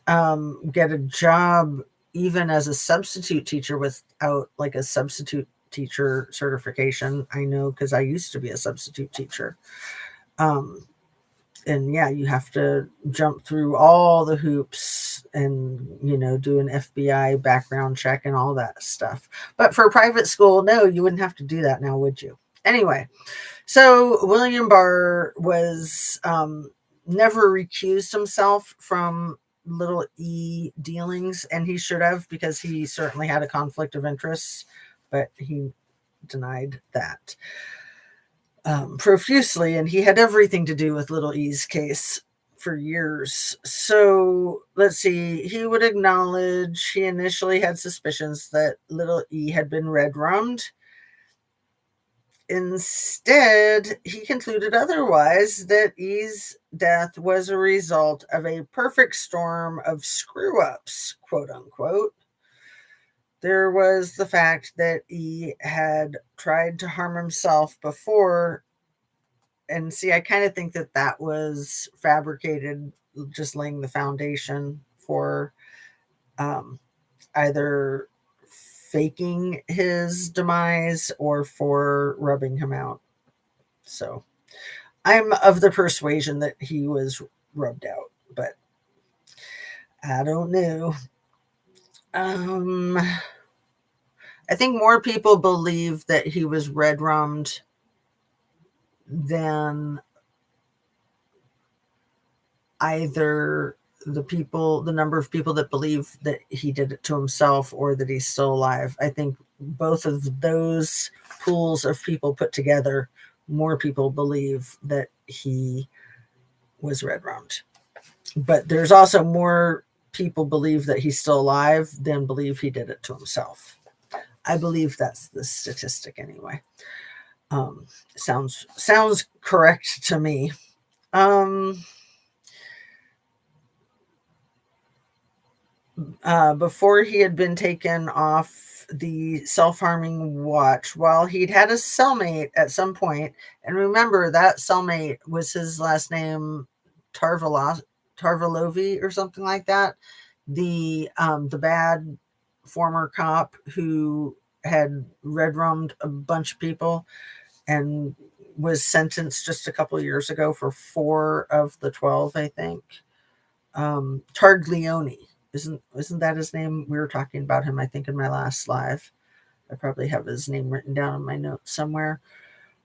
get a job even as a substitute teacher without like a substitute teacher certification. I know because I used to be a substitute teacher. And yeah, you have to jump through all the hoops and, do an FBI background check and all that stuff. But for private school, no, you wouldn't have to do that now, would you? Anyway, so William Barr was never recused himself from little E dealings, and he should have, because he certainly had a conflict of interest, but he denied that profusely, and he had everything to do with little E's case for years. So let's see, he would acknowledge he initially had suspicions that little E had been red-rummed. Instead, he concluded otherwise, that E's death was a result of a perfect storm of screw-ups, quote unquote. There was the fact that E had tried to harm himself before. And see, I kind of think that was fabricated, just laying the foundation for either faking his demise or for rubbing him out. So I'm of the persuasion that he was rubbed out, but I don't know. I think more people believe that he was red-rummed than either the number of people that believe that he did it to himself or that he's still alive. I think both of those pools of people put together, more people believe that he was red-rummed. But there's also more people believe that he's still alive than believe he did it to himself. I believe that's the statistic anyway. Sounds correct to me. Before he had been taken off the self-harming watch, while he'd had a cellmate at some point, and remember that cellmate was his last name Tarvalovi or something like that, the bad former cop who had red-rummed a bunch of people and was sentenced just a couple of years ago for 4 of the 12, I think. Targlione. Isn't that his name? We were talking about him, I think, in my last live. I probably have his name written down in my notes somewhere.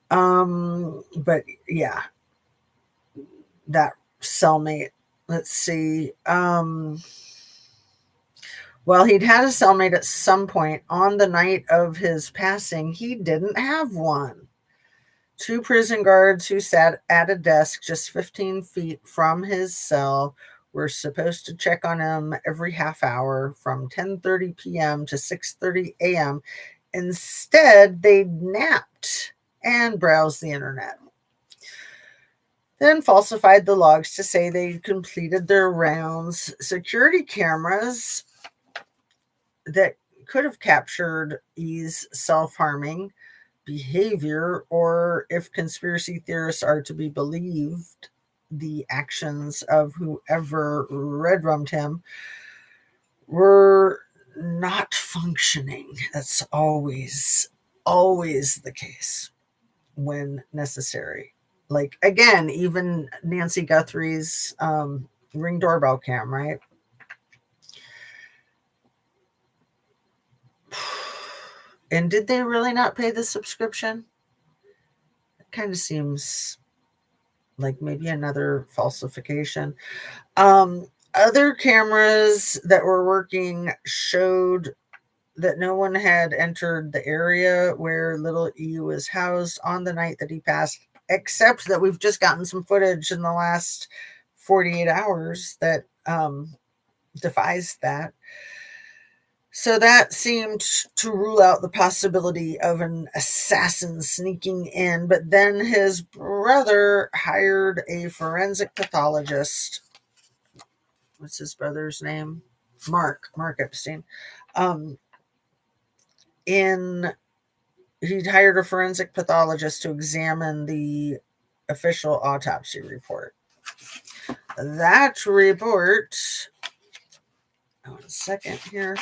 But yeah, that cellmate. Let's see. Well, he'd had a cellmate at some point. On the night of his passing, he didn't have one. 2 prison guards who sat at a desk just 15 feet from his cell were supposed to check on him every half hour from 10:30 p.m. to 6:30 a.m. Instead, they napped and browsed the internet. Then falsified the logs to say they completed their rounds. Security cameras that could have captured E's self-harming behavior, or if conspiracy theorists are to be believed, the actions of whoever red rummed him were not functioning. That's always the case when necessary. Like, again, even Nancy Guthrie's Ring doorbell cam, right? And did they really not pay the subscription? It kind of seems like maybe another falsification. Other cameras that were working showed that no one had entered the area where little E was housed on the night that he passed, except that we've just gotten some footage in the last 48 hours that defies that. So that seemed to rule out the possibility of an assassin sneaking in, but then his brother hired a forensic pathologist. What's his brother's name? Mark Epstein. Um, in He'd hired a forensic pathologist to examine the official autopsy report. That report, one second here,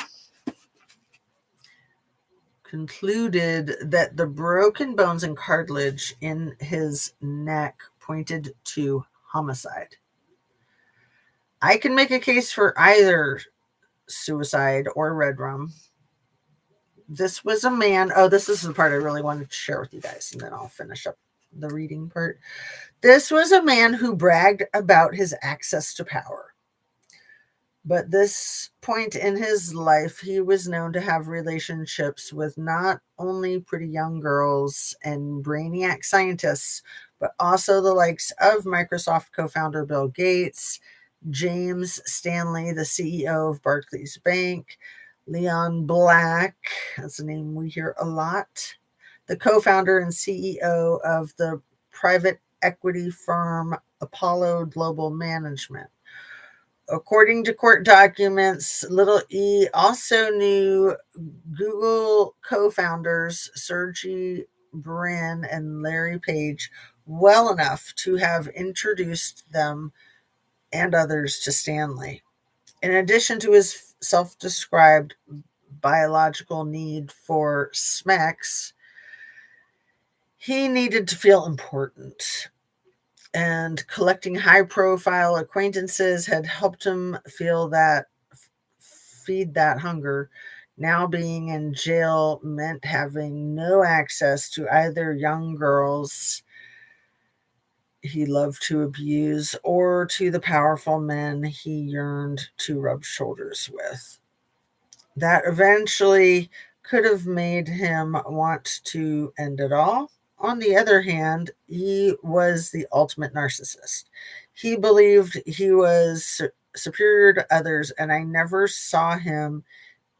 concluded that the broken bones and cartilage in his neck pointed to homicide. I can make a case for either suicide or red rum. This was a man. Oh, this is the part I really wanted to share with you guys, and then I'll finish up the reading part. This was a man who bragged about his access to power. But this point in his life, he was known to have relationships with not only pretty young girls and brainiac scientists, but also the likes of Microsoft co-founder Bill Gates, James Stanley, the CEO of Barclays Bank, Leon Black, that's a name we hear a lot, the co-founder and CEO of the private equity firm Apollo Global Management. According to court documents, Little E also knew Google co-founders Sergey Brin and Larry Page well enough to have introduced them and others to Stanley. In addition to his self-described biological need for smecks, he needed to feel important. And collecting high-profile acquaintances had helped him feed that hunger. Now being in jail meant having no access to either young girls he loved to abuse or to the powerful men he yearned to rub shoulders with. That eventually could have made him want to end it all. On the other hand, he was the ultimate narcissist. He believed he was superior to others, and I never saw him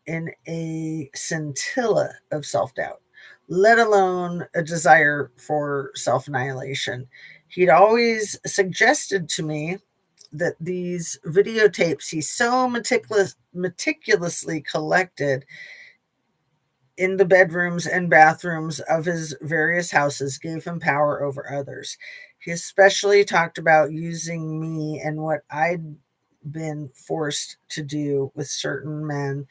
in a scintilla of self-doubt, let alone a desire for self-annihilation. He'd always suggested to me that these videotapes he so meticulously collected in the bedrooms and bathrooms of his various houses gave him power over others. He especially talked about using me and what I'd been forced to do with certain men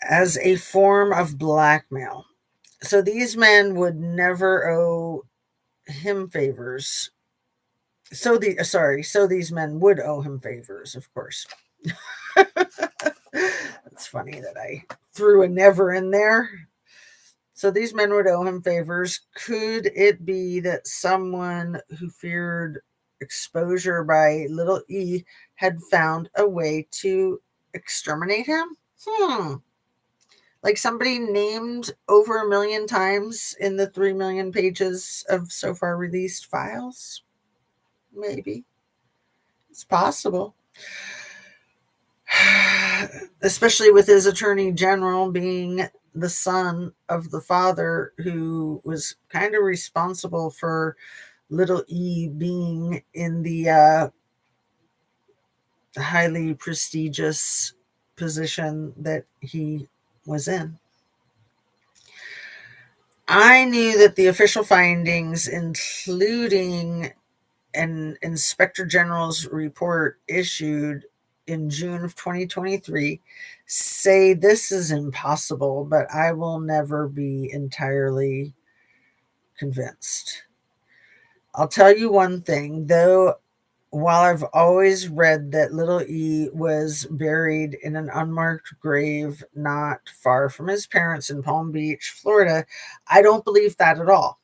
as a form of blackmail. So these men would never owe him favors. So these men would owe him favors, of course. It's funny that I threw a never in there. So these men would owe him favors. Could it be that someone who feared exposure by Little E had found a way to exterminate him? Like somebody named over 1 million times in the 3 million pages of so far released files? Maybe. It's possible. Especially with his attorney general being the son of the father who was kind of responsible for Little E being in the highly prestigious position that he was in. I knew that the official findings, including an Inspector General's report issued in June of 2023, say this is impossible, but I will never be entirely convinced. I'll tell you one thing, though, while I've always read that little E was buried in an unmarked grave not far from his parents in Palm Beach, Florida, I don't believe that at all.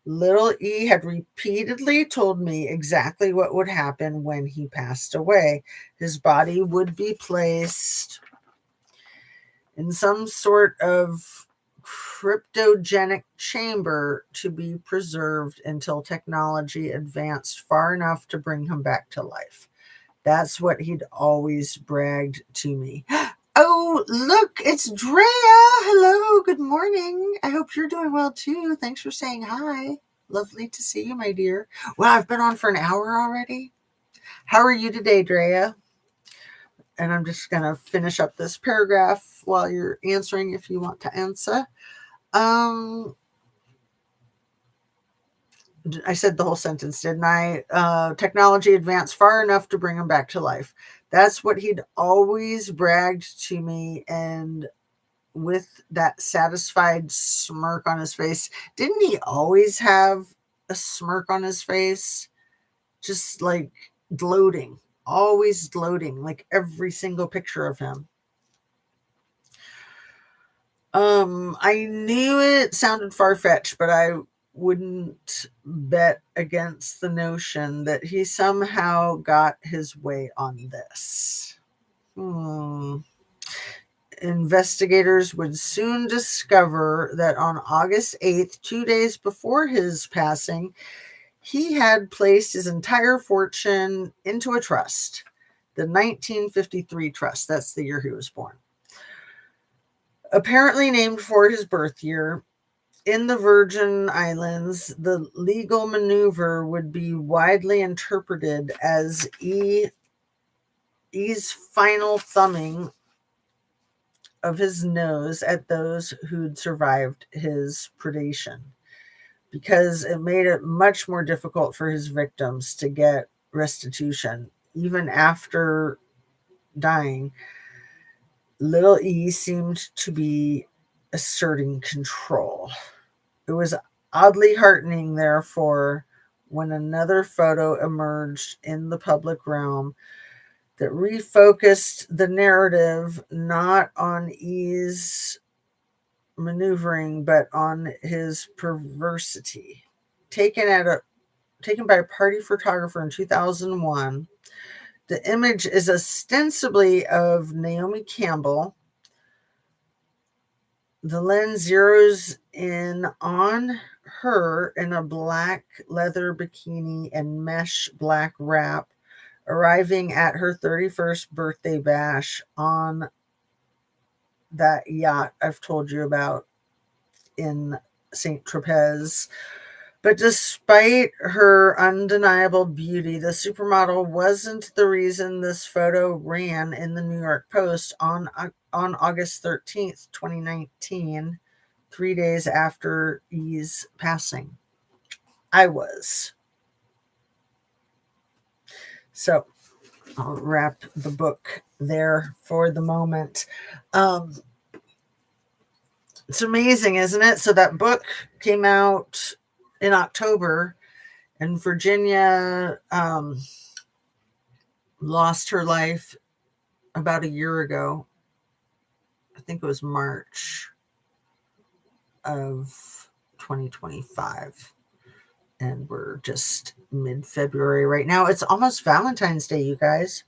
Little E had repeatedly told me exactly what would happen when he passed away. His body would be placed in some sort of cryptogenic chamber to be preserved until technology advanced far enough to bring him back to life. That's what he'd always bragged to me. Oh, look, it's Drea. Hello, good morning. I hope you're doing well too. Thanks for saying hi. Lovely to see you, my dear. Well, I've been on for an hour already. How are you today, Drea? And I'm just going to finish up this paragraph while you're answering if you want to answer. I said the whole sentence, didn't I? Technology advanced far enough to bring him back to life. That's what he'd always bragged to me, and with that satisfied smirk on his face. Didn't he always have a smirk on his face? Just like gloating, always gloating, like every single picture of him. I knew it sounded far-fetched, but I wouldn't bet against the notion that he somehow got his way on this. Investigators would soon discover that on August 8th, 2 days before his passing, he had placed his entire fortune into a trust, the 1953 trust. That's the year he was born. Apparently named for his birth year. In the Virgin Islands, the legal maneuver would be widely interpreted as E's final thumbing of his nose at those who'd survived his predation, because it made it much more difficult for his victims to get restitution. Even after dying, little E seemed to be asserting control. It was oddly heartening, therefore, when another photo emerged in the public realm that refocused the narrative not on E's maneuvering, but on his perversity. Taken by a party photographer in 2001, the image is ostensibly of Naomi Campbell. The lens zeroes in on her in a black leather bikini and mesh black wrap, arriving at her 31st birthday bash on that yacht I've told you about in St. Tropez. But despite her undeniable beauty, the supermodel wasn't the reason this photo ran in the New York Post on August 13th, 2019, 3 days after E's passing. I was. So I'll wrap the book there for the moment. It's amazing, isn't it? So that book came out in October, and Virginia lost her life about a year ago. I think it was March of 2025. And we're just mid-February right now. It's almost Valentine's Day, you guys.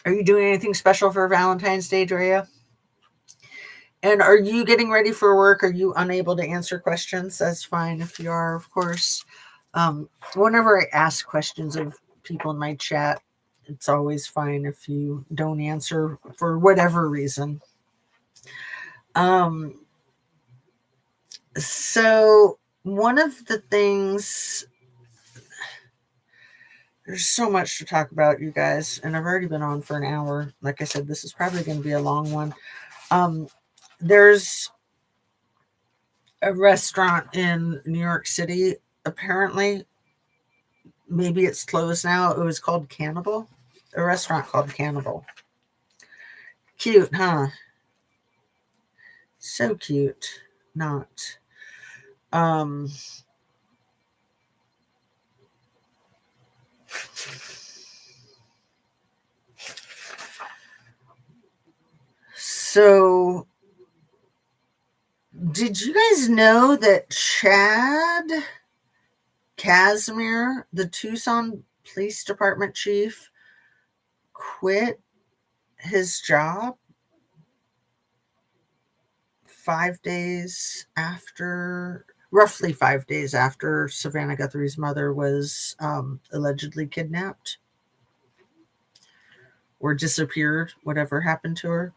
Are you doing anything special for Valentine's Day, Drea? And are you getting ready for work? Are you unable to answer questions? That's fine if you are, of course. Whenever I ask questions of people in my chat, it's always fine if you don't answer for whatever reason. So one of the things There's so much to talk about, you guys, and I've already been on for an hour. Like I said, this is probably going to be a long one. There's a restaurant in New York City, apparently. Maybe it's closed now. It was called Cannibal, a restaurant called Cannibal. Cute, huh? So cute. Not. Um, so, did you guys know that Chad Casimir, the Tucson Police Department chief, quit his job 5 days after, roughly 5 days after Savannah Guthrie's mother was allegedly kidnapped or disappeared, whatever happened to her.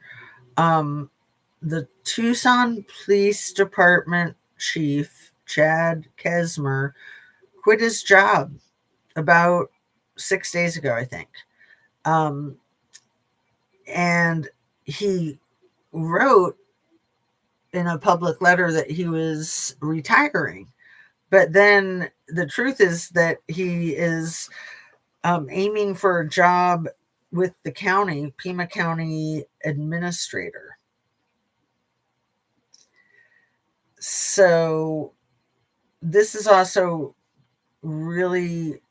The Tucson Police Department chief, Chad Casimir, quit his job about 6 days ago, I think. And he wrote in a public letter that he was retiring. But then the truth is that he is aiming for a job with the county, Pima County administrator. So this is also really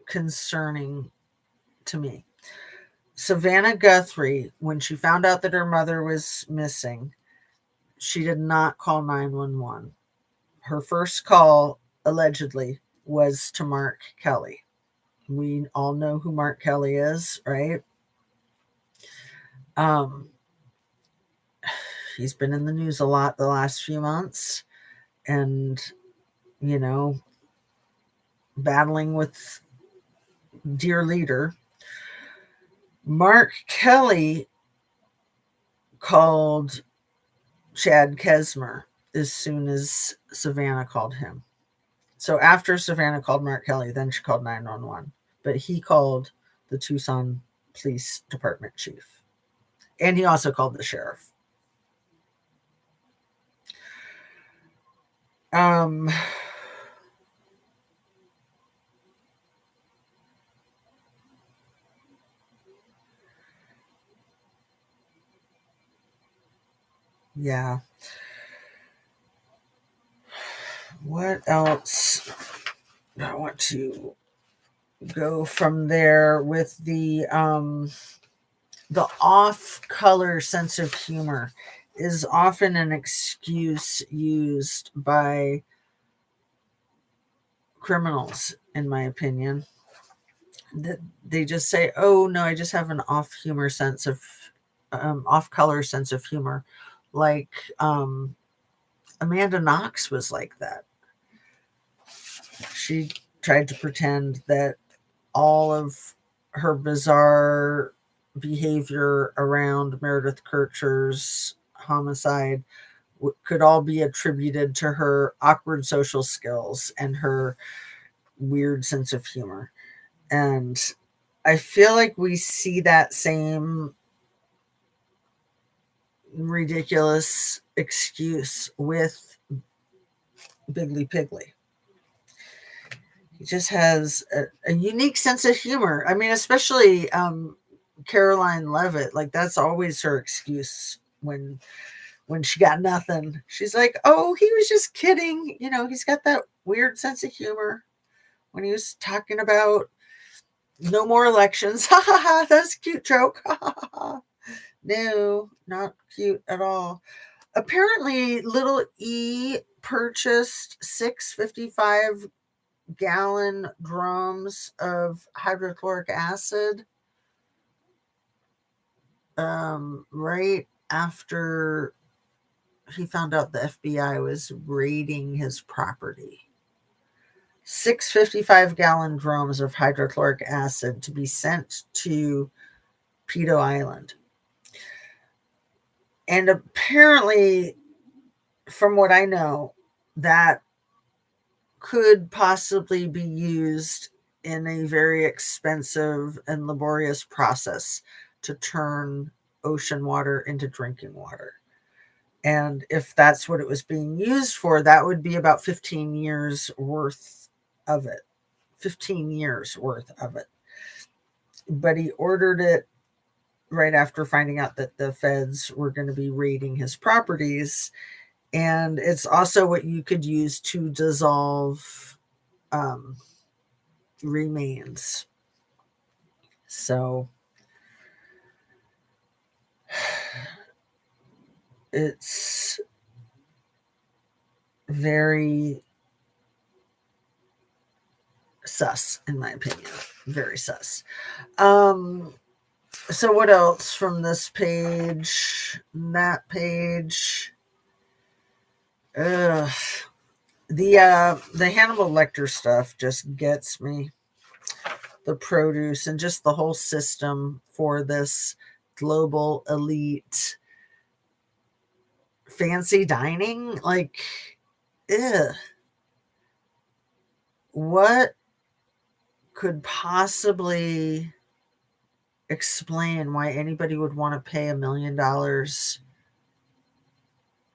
concerning to me. Savannah Guthrie, when she found out that her mother was missing, she did not call 911. Her first call, allegedly, was to Mark Kelly. We all know who Mark Kelly is, right? He's been in the news a lot the last few months, and, you know, battling with dear leader. Mark Kelly called Chad Casimir as soon as Savannah called him. So after Savannah called Mark Kelly, then she called 911. But he called the Tucson Police Department chief. And he also called the sheriff. Yeah. What else? I want to go from there with the off-color sense of humor is often an excuse used by criminals, in my opinion. That they just say, "Oh no, I just have an off-color sense of humor," like Amanda Knox was like that. She tried to pretend that all of her bizarre behavior around Meredith Kircher's homicide could all be attributed to her awkward social skills and her weird sense of humor. And I feel like we see that same ridiculous excuse with Biggly Piggly. He just has a unique sense of humor. I mean, especially Caroline Levitt. Like, that's always her excuse when she got nothing. She's like, "Oh, he was just kidding." You know, he's got that weird sense of humor when he was talking about no more elections. Ha ha ha, that's a cute joke. Ha ha ha. No, not cute at all. Apparently, Little E purchased 655-gallon drums of hydrochloric acid right after he found out the FBI was raiding his property. 655-gallon drums of hydrochloric acid to be sent to Pedo Island. And apparently, from what I know, that could possibly be used in a very expensive and laborious process to turn ocean water into drinking water. And if that's what it was being used for, that would be about 15 years worth of it. 15 years worth of it. But he ordered it right after finding out that the feds were going to be raiding his properties. And it's also what you could use to dissolve remains. So it's very sus, in my opinion. Very sus. So what else from this page? That page. Ugh. The Hannibal Lecter stuff just gets me. The produce and just the whole system for this global elite fancy dining. Like, ugh. What could possibly explain why anybody would want to pay $1 million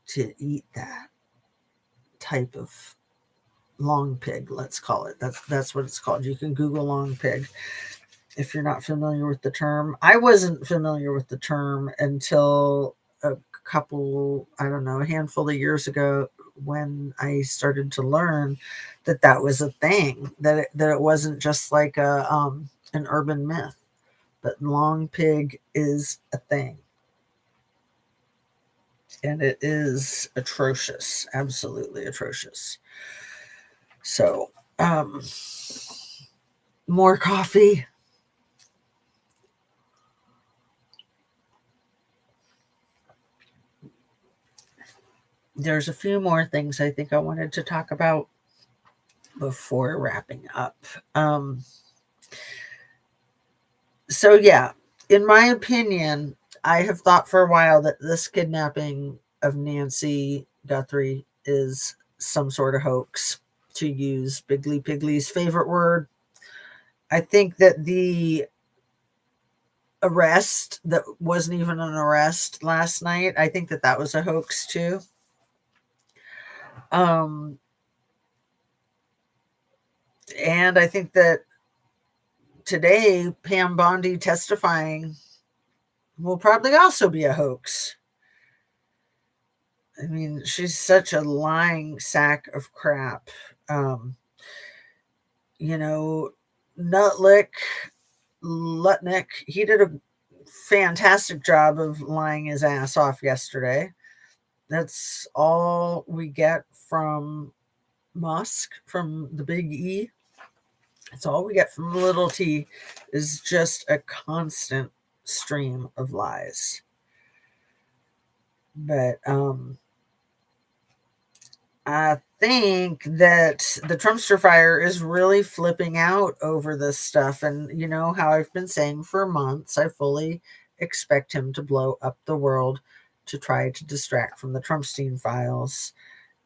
to eat that type of long pig? Let's call it. That's what it's called. You can Google long pig if you're not familiar with the term. I wasn't familiar with the term until a handful of years ago, when I started to learn that was a thing, that it wasn't just like an urban myth, but long pig is a thing. And it is atrocious, absolutely atrocious. So, more coffee. There's a few more things I think I wanted to talk about before wrapping up. So yeah, in my opinion, I have thought for a while that this kidnapping of Nancy Guthrie is some sort of hoax, to use Biggly Piggly's favorite word. I think that the arrest that wasn't even an arrest last night, I think that was a hoax too. And I think that today Pam Bondi testifying will probably also be a hoax. I mean, she's such a lying sack of crap. Lutnick, he did a fantastic job of lying his ass off yesterday. That's all we get from Musk, from the big E. That's all we get from little T, is just a constant stream of lies. But I think that the Trumpster fire is really flipping out over this stuff. And you know how I've been saying for months, I fully expect him to blow up the world to try to distract from the Trumpstein files.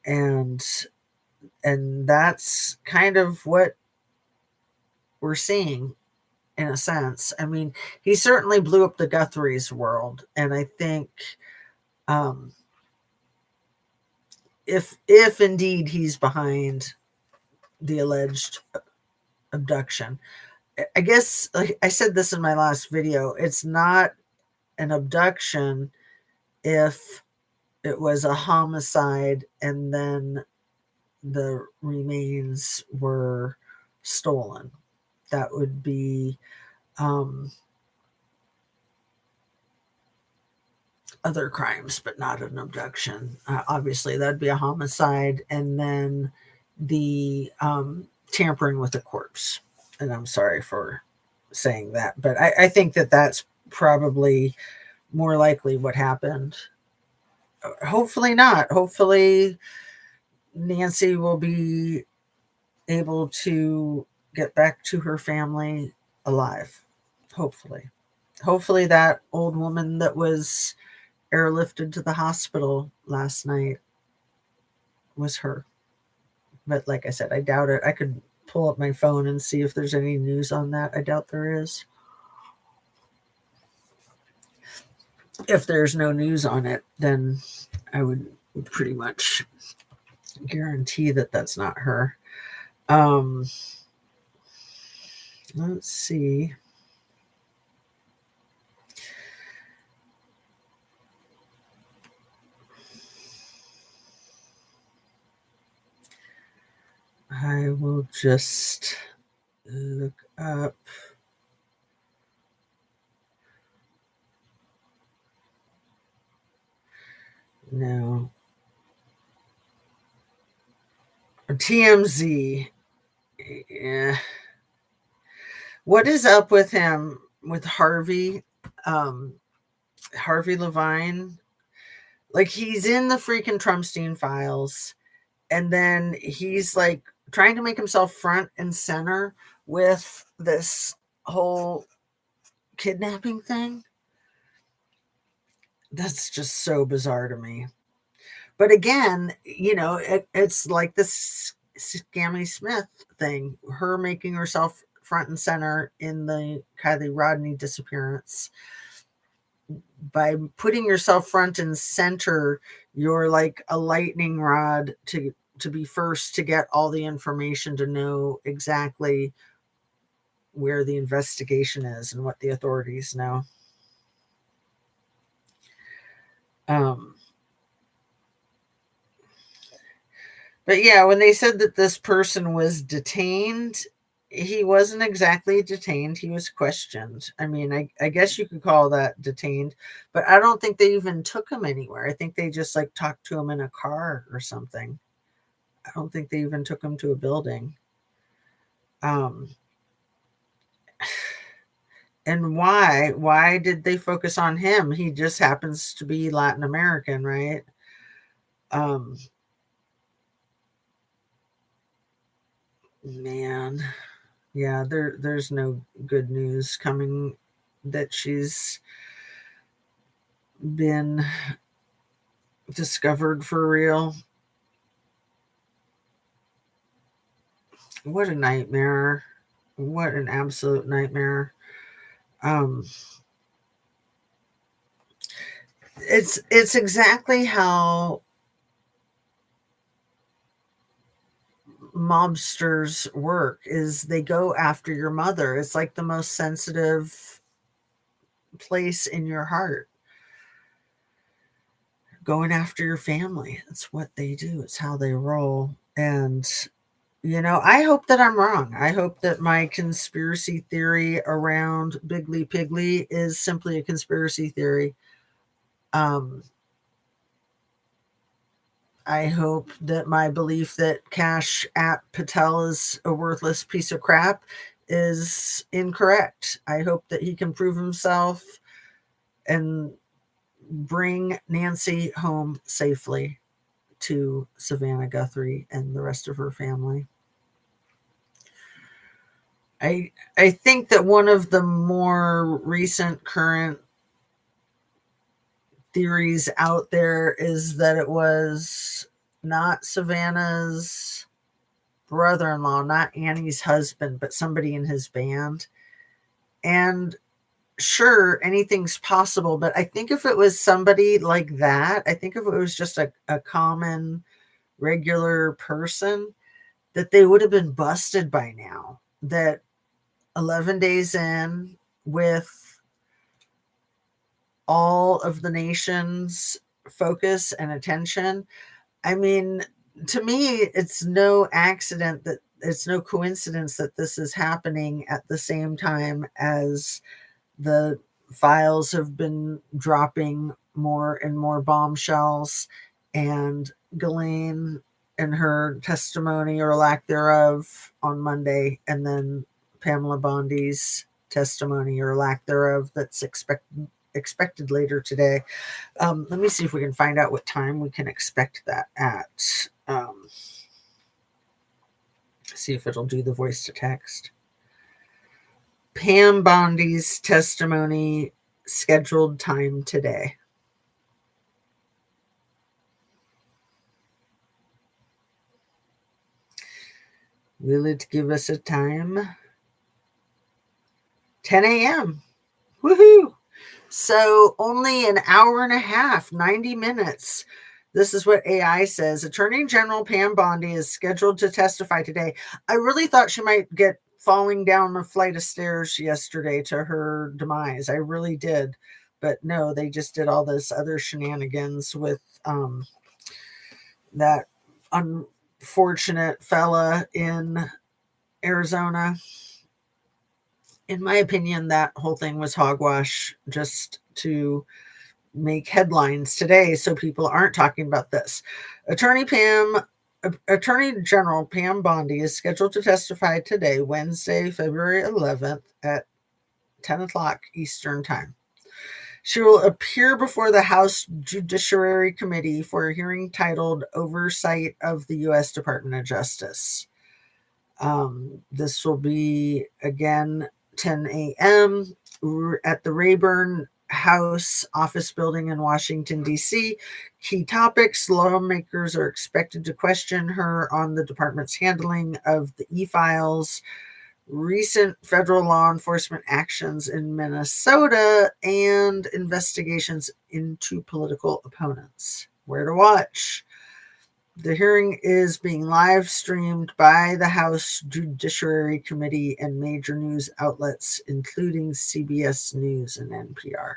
And that's kind of what we're seeing, in a sense. I mean, he certainly blew up the Guthrie's world. And I think if indeed he's behind the alleged abduction, I guess, like I said this in my last video, it's not an abduction if it was a homicide and then the remains were stolen. That would be other crimes, but not an abduction. Obviously, that'd be a homicide, and then the tampering with a corpse. And I'm sorry for saying that, but I think that that's probably more likely what happened. Hopefully not. Hopefully Nancy will be able to get back to her family alive. Hopefully that old woman that was airlifted to the hospital last night was her. But like I said, I doubt it. I could pull up my phone and see if there's any news on that. I doubt there is. If there's no news on it, then I would pretty much guarantee that that's not her. Let's see. I will just look up. No. TMZ. Yeah. What is up with him, with Harvey? Harvey Levine? Like, he's in the freaking Trumpstein files, and then he's like trying to make himself front and center with this whole kidnapping thing. That's just so bizarre to me. But again, it's like this Scammy Smith thing, her making herself front and center in the Kiely Rodni disappearance. By putting yourself front and center, you're like a lightning rod to be first to get all the information, to know exactly where the investigation is and what the authorities know. But yeah, when they said that this person was detained, he wasn't exactly detained. He was questioned. I mean, I guess you could call that detained, but I don't think they even took him anywhere. I think they just like talked to him in a car or something. I don't think they even took him to a building. And why? Why did they focus on him? He just happens to be Latin American, right? Man. Yeah, there's no good news coming that she's been discovered for real. What a nightmare. What an absolute nightmare. It's exactly how mobsters work. Is they go after your mother. It's like the most sensitive place in your heart. Going after your family. It's what they do. It's how they roll. And I hope that I'm wrong. I hope that my conspiracy theory around Biggly Piggly is simply a conspiracy theory. I hope that my belief that Cash App Patel is a worthless piece of crap is incorrect. I hope that he can prove himself and bring Nancy home safely to Savannah Guthrie and the rest of her family. I think that one of the more recent current theories out there is that it was not Savannah's brother-in-law, not Annie's husband, but somebody in his band. And sure, anything's possible, but I think if it was somebody like that, I think if it was just a common, regular person, that they would have been busted by now. That 11 days in, with all of the nation's focus and attention, I mean, to me, it's no accident that it's no coincidence that this is happening at the same time as the files have been dropping more and more bombshells, and Ghislaine and her testimony or lack thereof on Monday, and then Pamela Bondi's testimony or lack thereof that's expected later today. Let me see if we can find out what time we can expect that at. See if it'll do the voice to text. Pam Bondi's testimony scheduled time today. Will it give us a time? 10 a.m. Woohoo! So only an hour and a half, 90 minutes. This is what AI says. Attorney General Pam Bondi is scheduled to testify today. I really thought she might get falling down a flight of stairs yesterday to her demise. I really did. But no, they just did all this other shenanigans with that unfortunate fella in Arizona. In my opinion, that whole thing was hogwash just to make headlines today so people aren't talking about this. Attorney General Pam Bondi is scheduled to testify today, Wednesday, February 11th at 10 o'clock Eastern Time. She will appear before the House Judiciary Committee for a hearing titled Oversight of the U.S. Department of Justice. This will be, again, 10 a.m. at the Rayburn House Office Building in Washington, D.C. Key topics: lawmakers are expected to question her on the department's handling of the e-files, recent federal law enforcement actions in Minnesota, and investigations into political opponents. Where to watch? The hearing is being live streamed by the House Judiciary Committee and major news outlets, including CBS News and NPR.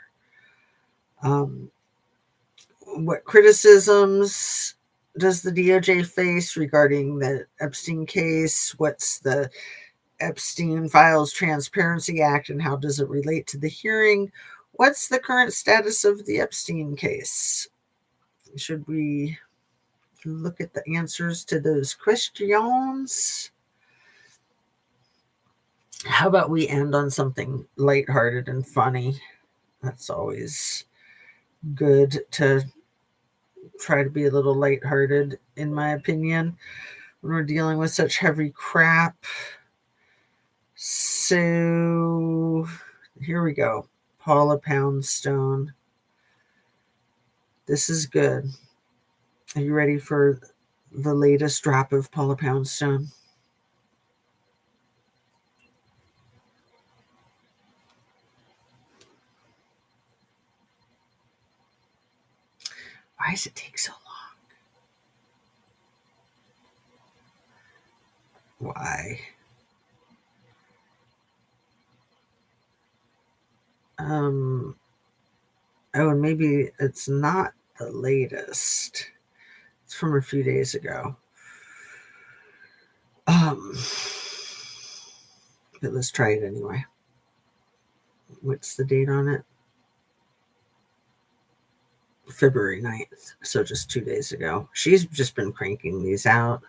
What criticisms does the DOJ face regarding the Epstein case? What's the Epstein Files Transparency Act and how does it relate to the hearing? What's the current status of the Epstein case? Should we look at the answers to those questions? How about we end on something lighthearted and funny? That's always good to try to be a little lighthearted, in my opinion, when we're dealing with such heavy crap. So here we go. Paula Poundstone. This is good. Are you ready for the latest drop of Paula Poundstone? Why does it take so long? Why? Oh, and maybe it's not the latest. It's from a few days ago. But let's try it anyway. What's the date on it? February 9th. So just 2 days ago. She's just been cranking these out.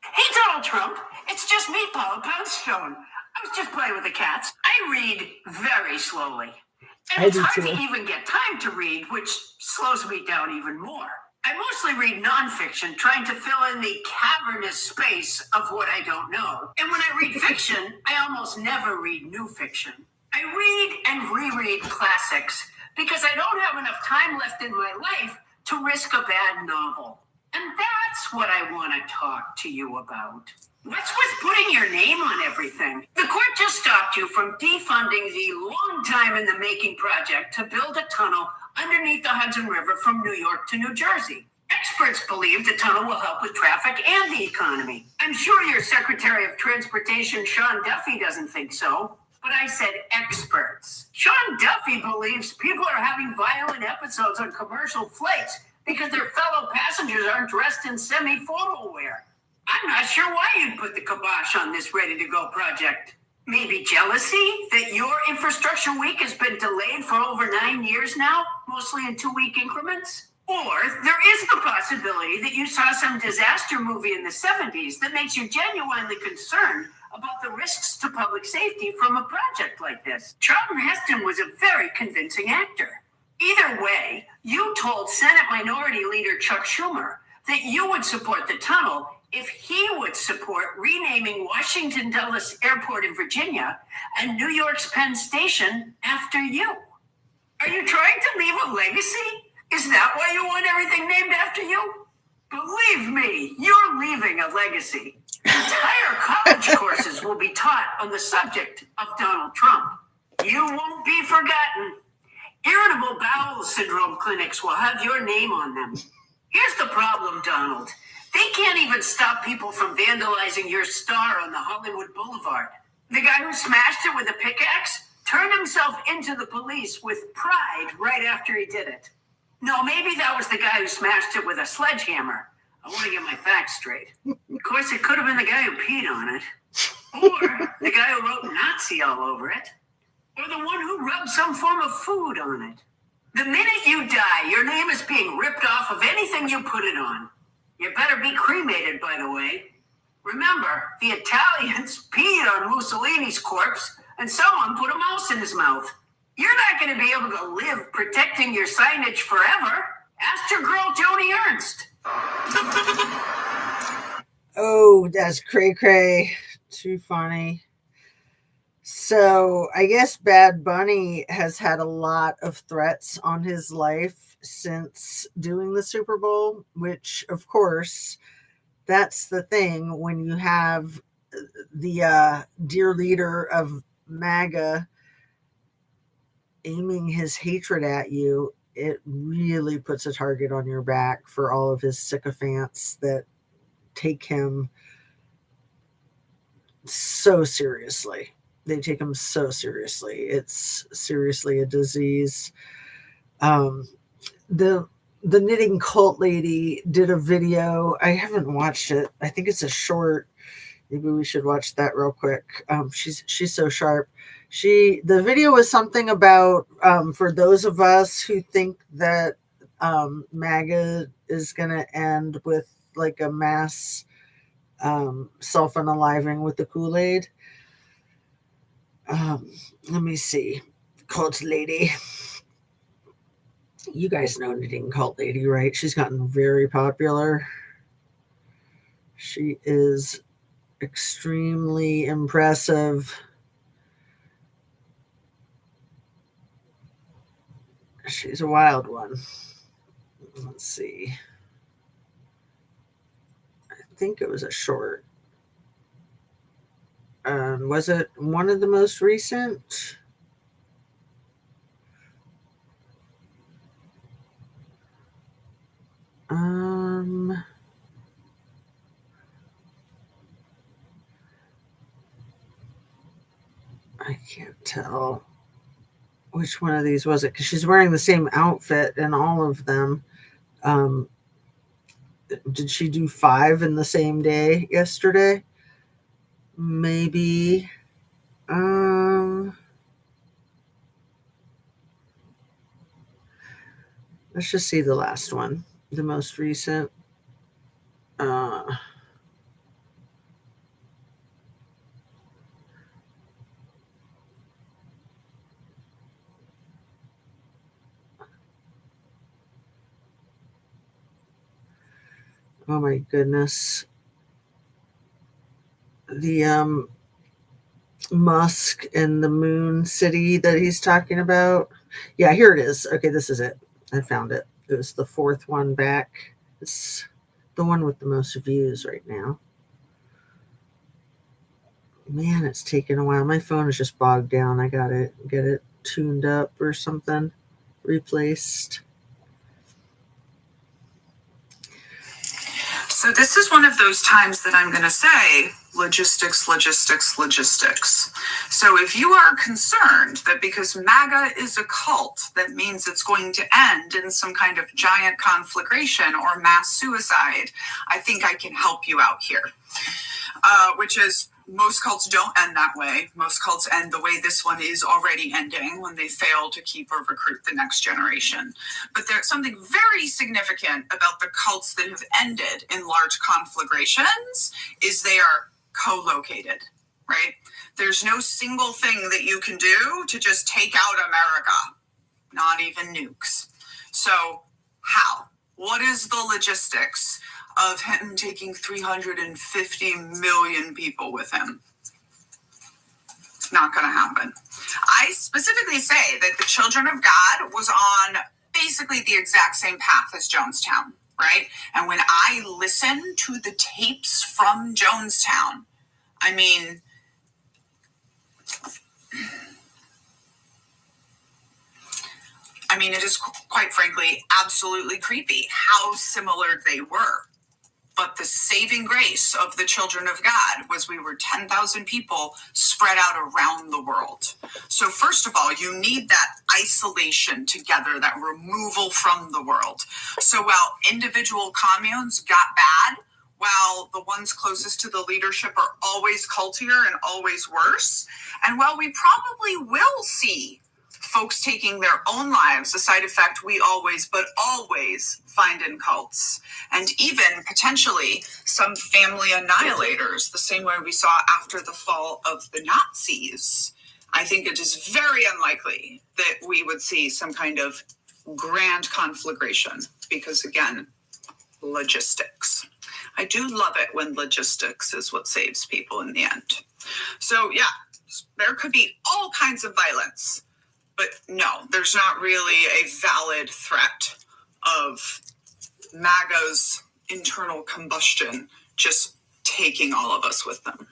Hey, Donald Trump. It's just me, Paula Poundstone. I was just playing with the cats. I read very slowly. And it's hard to even get time to read, which slows me down even more. I mostly read nonfiction, trying to fill in the cavernous space of what I don't know. And when I read fiction, I almost never read new fiction. I read and reread classics because I don't have enough time left in my life to risk a bad novel. And that's what I want to talk to you about. What's with putting your name on everything? The court just stopped you from defunding the long time in the making project to build a tunnel underneath the Hudson River from New York to New Jersey. Experts believe the tunnel will help with traffic and the economy. I'm sure your Secretary of Transportation, Sean Duffy, doesn't think so. But I said experts. Sean Duffy believes people are having violent episodes on commercial flights because their fellow passengers aren't dressed in semi-formal wear. I'm not sure why you'd put the kibosh on this ready-to-go project. Maybe jealousy that your infrastructure week has been delayed for over 9 years now, mostly in 2-week increments? Or there is the possibility that you saw some disaster movie in the 70s that makes you genuinely concerned about the risks to public safety from a project like this. Charlton Heston was a very convincing actor. Either way, you told Senate Minority Leader Chuck Schumer that you would support the tunnel if he would support renaming Washington Dulles Airport in Virginia and New York's Penn Station after you. Are you trying to leave a legacy? Is that why you want everything named after you? Believe me, you're leaving a legacy. Entire college courses will be taught on the subject of Donald Trump. You won't be forgotten. Irritable bowel syndrome clinics will have your name on them. Here's the problem, Donald. They can't even stop people from vandalizing your star on the Hollywood Boulevard. The guy who smashed it with a pickaxe turned himself into the police with pride right after he did it. No, maybe that was the guy who smashed it with a sledgehammer. I want to get my facts straight. Of course, it could have been the guy who peed on it. Or the guy who wrote Nazi all over it. Or the one who rubbed some form of food on it. The minute you die, your name is being ripped off of anything you put it on. You better be cremated, by the way. Remember, the Italians peed on Mussolini's corpse, and someone put a mouse in his mouth. You're not going to be able to live protecting your signage forever. Ask your girl Joni Ernst. Oh, that's cray-cray. Too funny. So I guess Bad Bunny has had a lot of threats on his life since doing the Super Bowl, which, of course, that's the thing when you have the dear leader of MAGA aiming his hatred at you. It really puts a target on your back for all of his sycophants that take him so seriously. They take him so seriously. It's seriously a disease. The knitting cult lady did a video. I haven't watched it. I think it's a short. Maybe we should watch that real quick. She's so sharp. The video was something about for those of us who think that MAGA is going to end with like a mass self-unaliving with the Kool-Aid. Let me see. Cult lady. You guys know knitting cult lady, right? She's gotten very popular. She is extremely impressive. She's a wild one. Let's see. I think it was a short. Was it one of the most recent? I can't tell which one of these was it, because she's wearing the same outfit in all of them. Did she do 5 in the same day yesterday? Maybe. Let's just see the last one, the most recent. Oh my goodness. The Musk and the moon city that he's talking about. Yeah, here it is. Okay, this is it. I found it. It was the 4th one back. It's the one with the most views right now. Man, it's taken a while. My phone is just bogged down. I gotta get it tuned up or something, replaced. So this is one of those times that I'm going to say logistics, logistics, logistics. So if you are concerned that because MAGA is a cult, that means it's going to end in some kind of giant conflagration or mass suicide, I think I can help you out here. Which is, most cults don't end that way. Most cults end the way this one is already ending, when they fail to keep or recruit the next generation. But there's something very significant about the cults that have ended in large conflagrations is they are co-located, right? There's no single thing that you can do to just take out America, not even nukes. So how? What is the logistics of him taking 350 million people with him? It's not going to happen. I specifically say that the Children of God was on basically the exact same path as Jonestown. right? And when I listen to the tapes from Jonestown, I mean, it is quite frankly absolutely creepy how similar they were. But the saving grace of the children of God was we were 10,000 people spread out around the world. So first of all, you need that isolation together, that removal from the world. So while individual communes got bad, while the ones closest to the leadership are always cultier and always worse, and while we probably will see folks taking their own lives, a side effect we always find in cults, and even potentially some family annihilators, the same way we saw after the fall of the Nazis. I think it is very unlikely that we would see some kind of grand conflagration because, again, logistics. I do love it when logistics is what saves people in the end. So yeah, there could be all kinds of violence. But no, there's not really a valid threat of MAGA's internal combustion just taking all of us with them.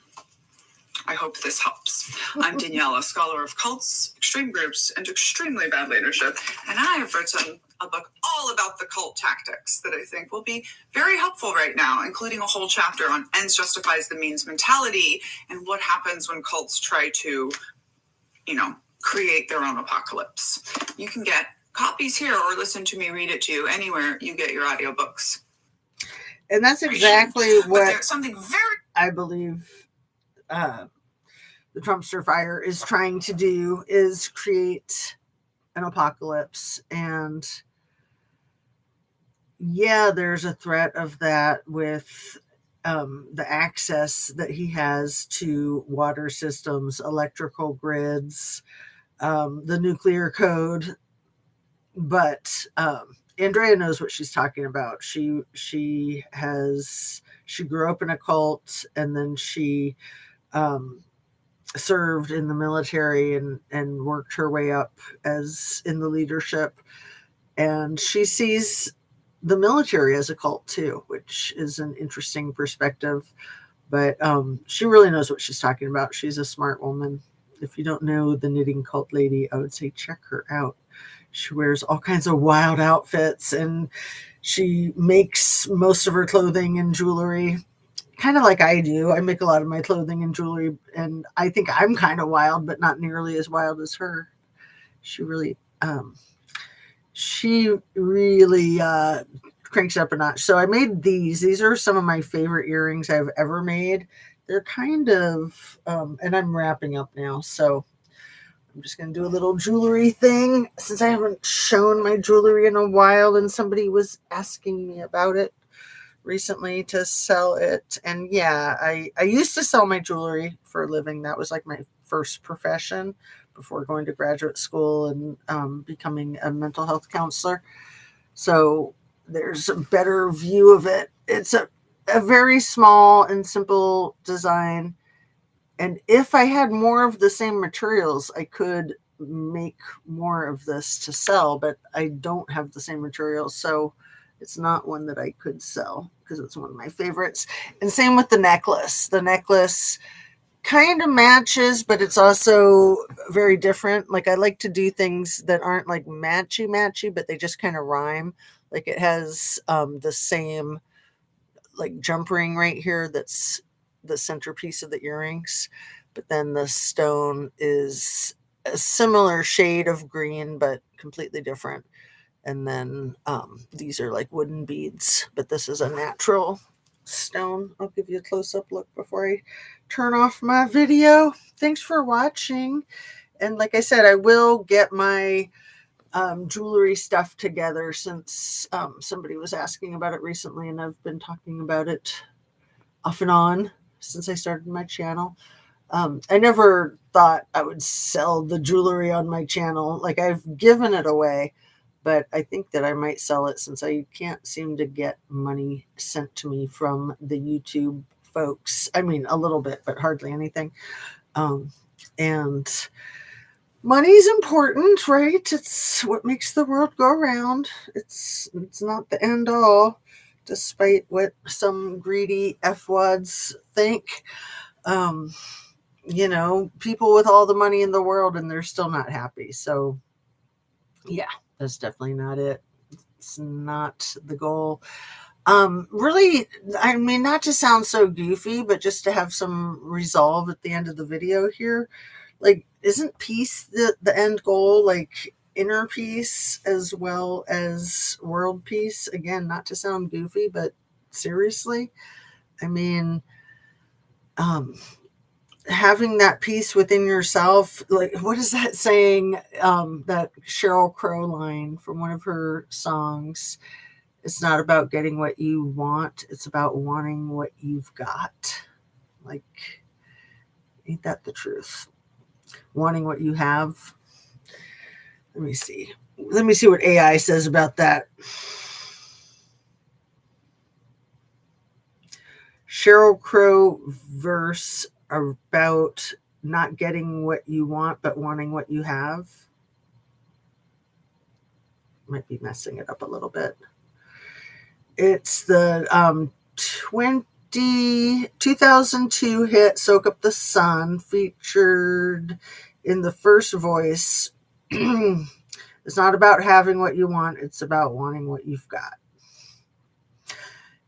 I hope this helps. I'm Danielle, a scholar of cults, extreme groups, and extremely bad leadership, and I have written a book all about the cult tactics that I think will be very helpful right now, including a whole chapter on ends justifies the means mentality and what happens when cults try to, create their own apocalypse. You can get copies here or listen to me read it to you anywhere you get your audiobooks. And that's exactly what something very I believe the Trumpster fire is trying to do, is create an apocalypse. And yeah, there's a threat of that with the access that he has to water systems, electrical grids, the nuclear code. But Andrea knows what she's talking about. She grew up in a cult, and then she served in the military and worked her way up as in the leadership. And she sees the military as a cult too, which is an interesting perspective. But she really knows what she's talking about. She's a smart woman. If you don't know the knitting cult lady, I would say check her out. She wears all kinds of wild outfits, and she makes most of her clothing and jewelry, kind of like I do. I make a lot of my clothing and jewelry, and I think I'm kind of wild, but not nearly as wild as her. She really cranks up a notch. So I made these. These are some of my favorite earrings I've ever made. They're kind of, and I'm wrapping up now, so I'm just going to do a little jewelry thing since I haven't shown my jewelry in a while, and somebody was asking me about it recently to sell it. And yeah, I used to sell my jewelry for a living. That was like my first profession before going to graduate school and becoming a mental health counselor. So there's a better view of it. It's a very small and simple design. And if I had more of the same materials, I could make more of this to sell, but I don't have the same materials. So it's not one that I could sell because it's one of my favorites. And same with the necklace. The necklace kind of matches, but it's also very different. Like I like to do things that aren't like matchy, but they just kind of rhyme. Like it has the same like jump ring right here that's the centerpiece of the earrings, but then the stone is a similar shade of green but completely different. And then these are like wooden beads, but this is a natural stone. I'll give you a close-up look before I turn off my video. Thanks for watching. And like I said, I will get my jewelry stuff together since somebody was asking about it recently, and I've been talking about it off and on since I started my channel. I never thought I would sell the jewelry on my channel. Like I've given it away, but I think that I might sell it since I can't seem to get money sent to me from the YouTube folks. I mean, a little bit, but hardly anything. And money's important, right? It's what makes the world go round. It's not the end all. despite what some greedy F-wads think. People with all the money in the world and they're still not happy. So, yeah, that's definitely not it. It's not the goal. Really, I mean, not to sound so goofy, but just to have some resolve at the end of the video here. Like, isn't peace the end goal? Like, inner peace as well as world peace? Again, not to sound goofy, but seriously, I mean, having that peace within yourself, like, what is that saying? That Sheryl Crow line from one of her songs. It's not about getting what you want, it's about wanting what you've got. Like, ain't that the truth? Wanting what you have. Let me see what AI says about that. Sheryl Crow verse about not getting what you want but wanting what you have. Might be messing it up a little bit. It's the 2002 hit Soak Up the Sun, featured in the first voice. It's not about having what you want, it's about wanting what you've got.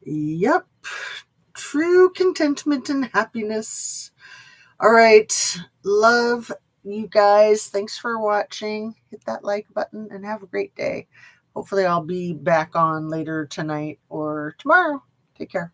Yep. True contentment and happiness. All right. Love you guys. Thanks for watching. Hit that like button and have a great day. Hopefully I'll be back on later tonight or tomorrow. Take care.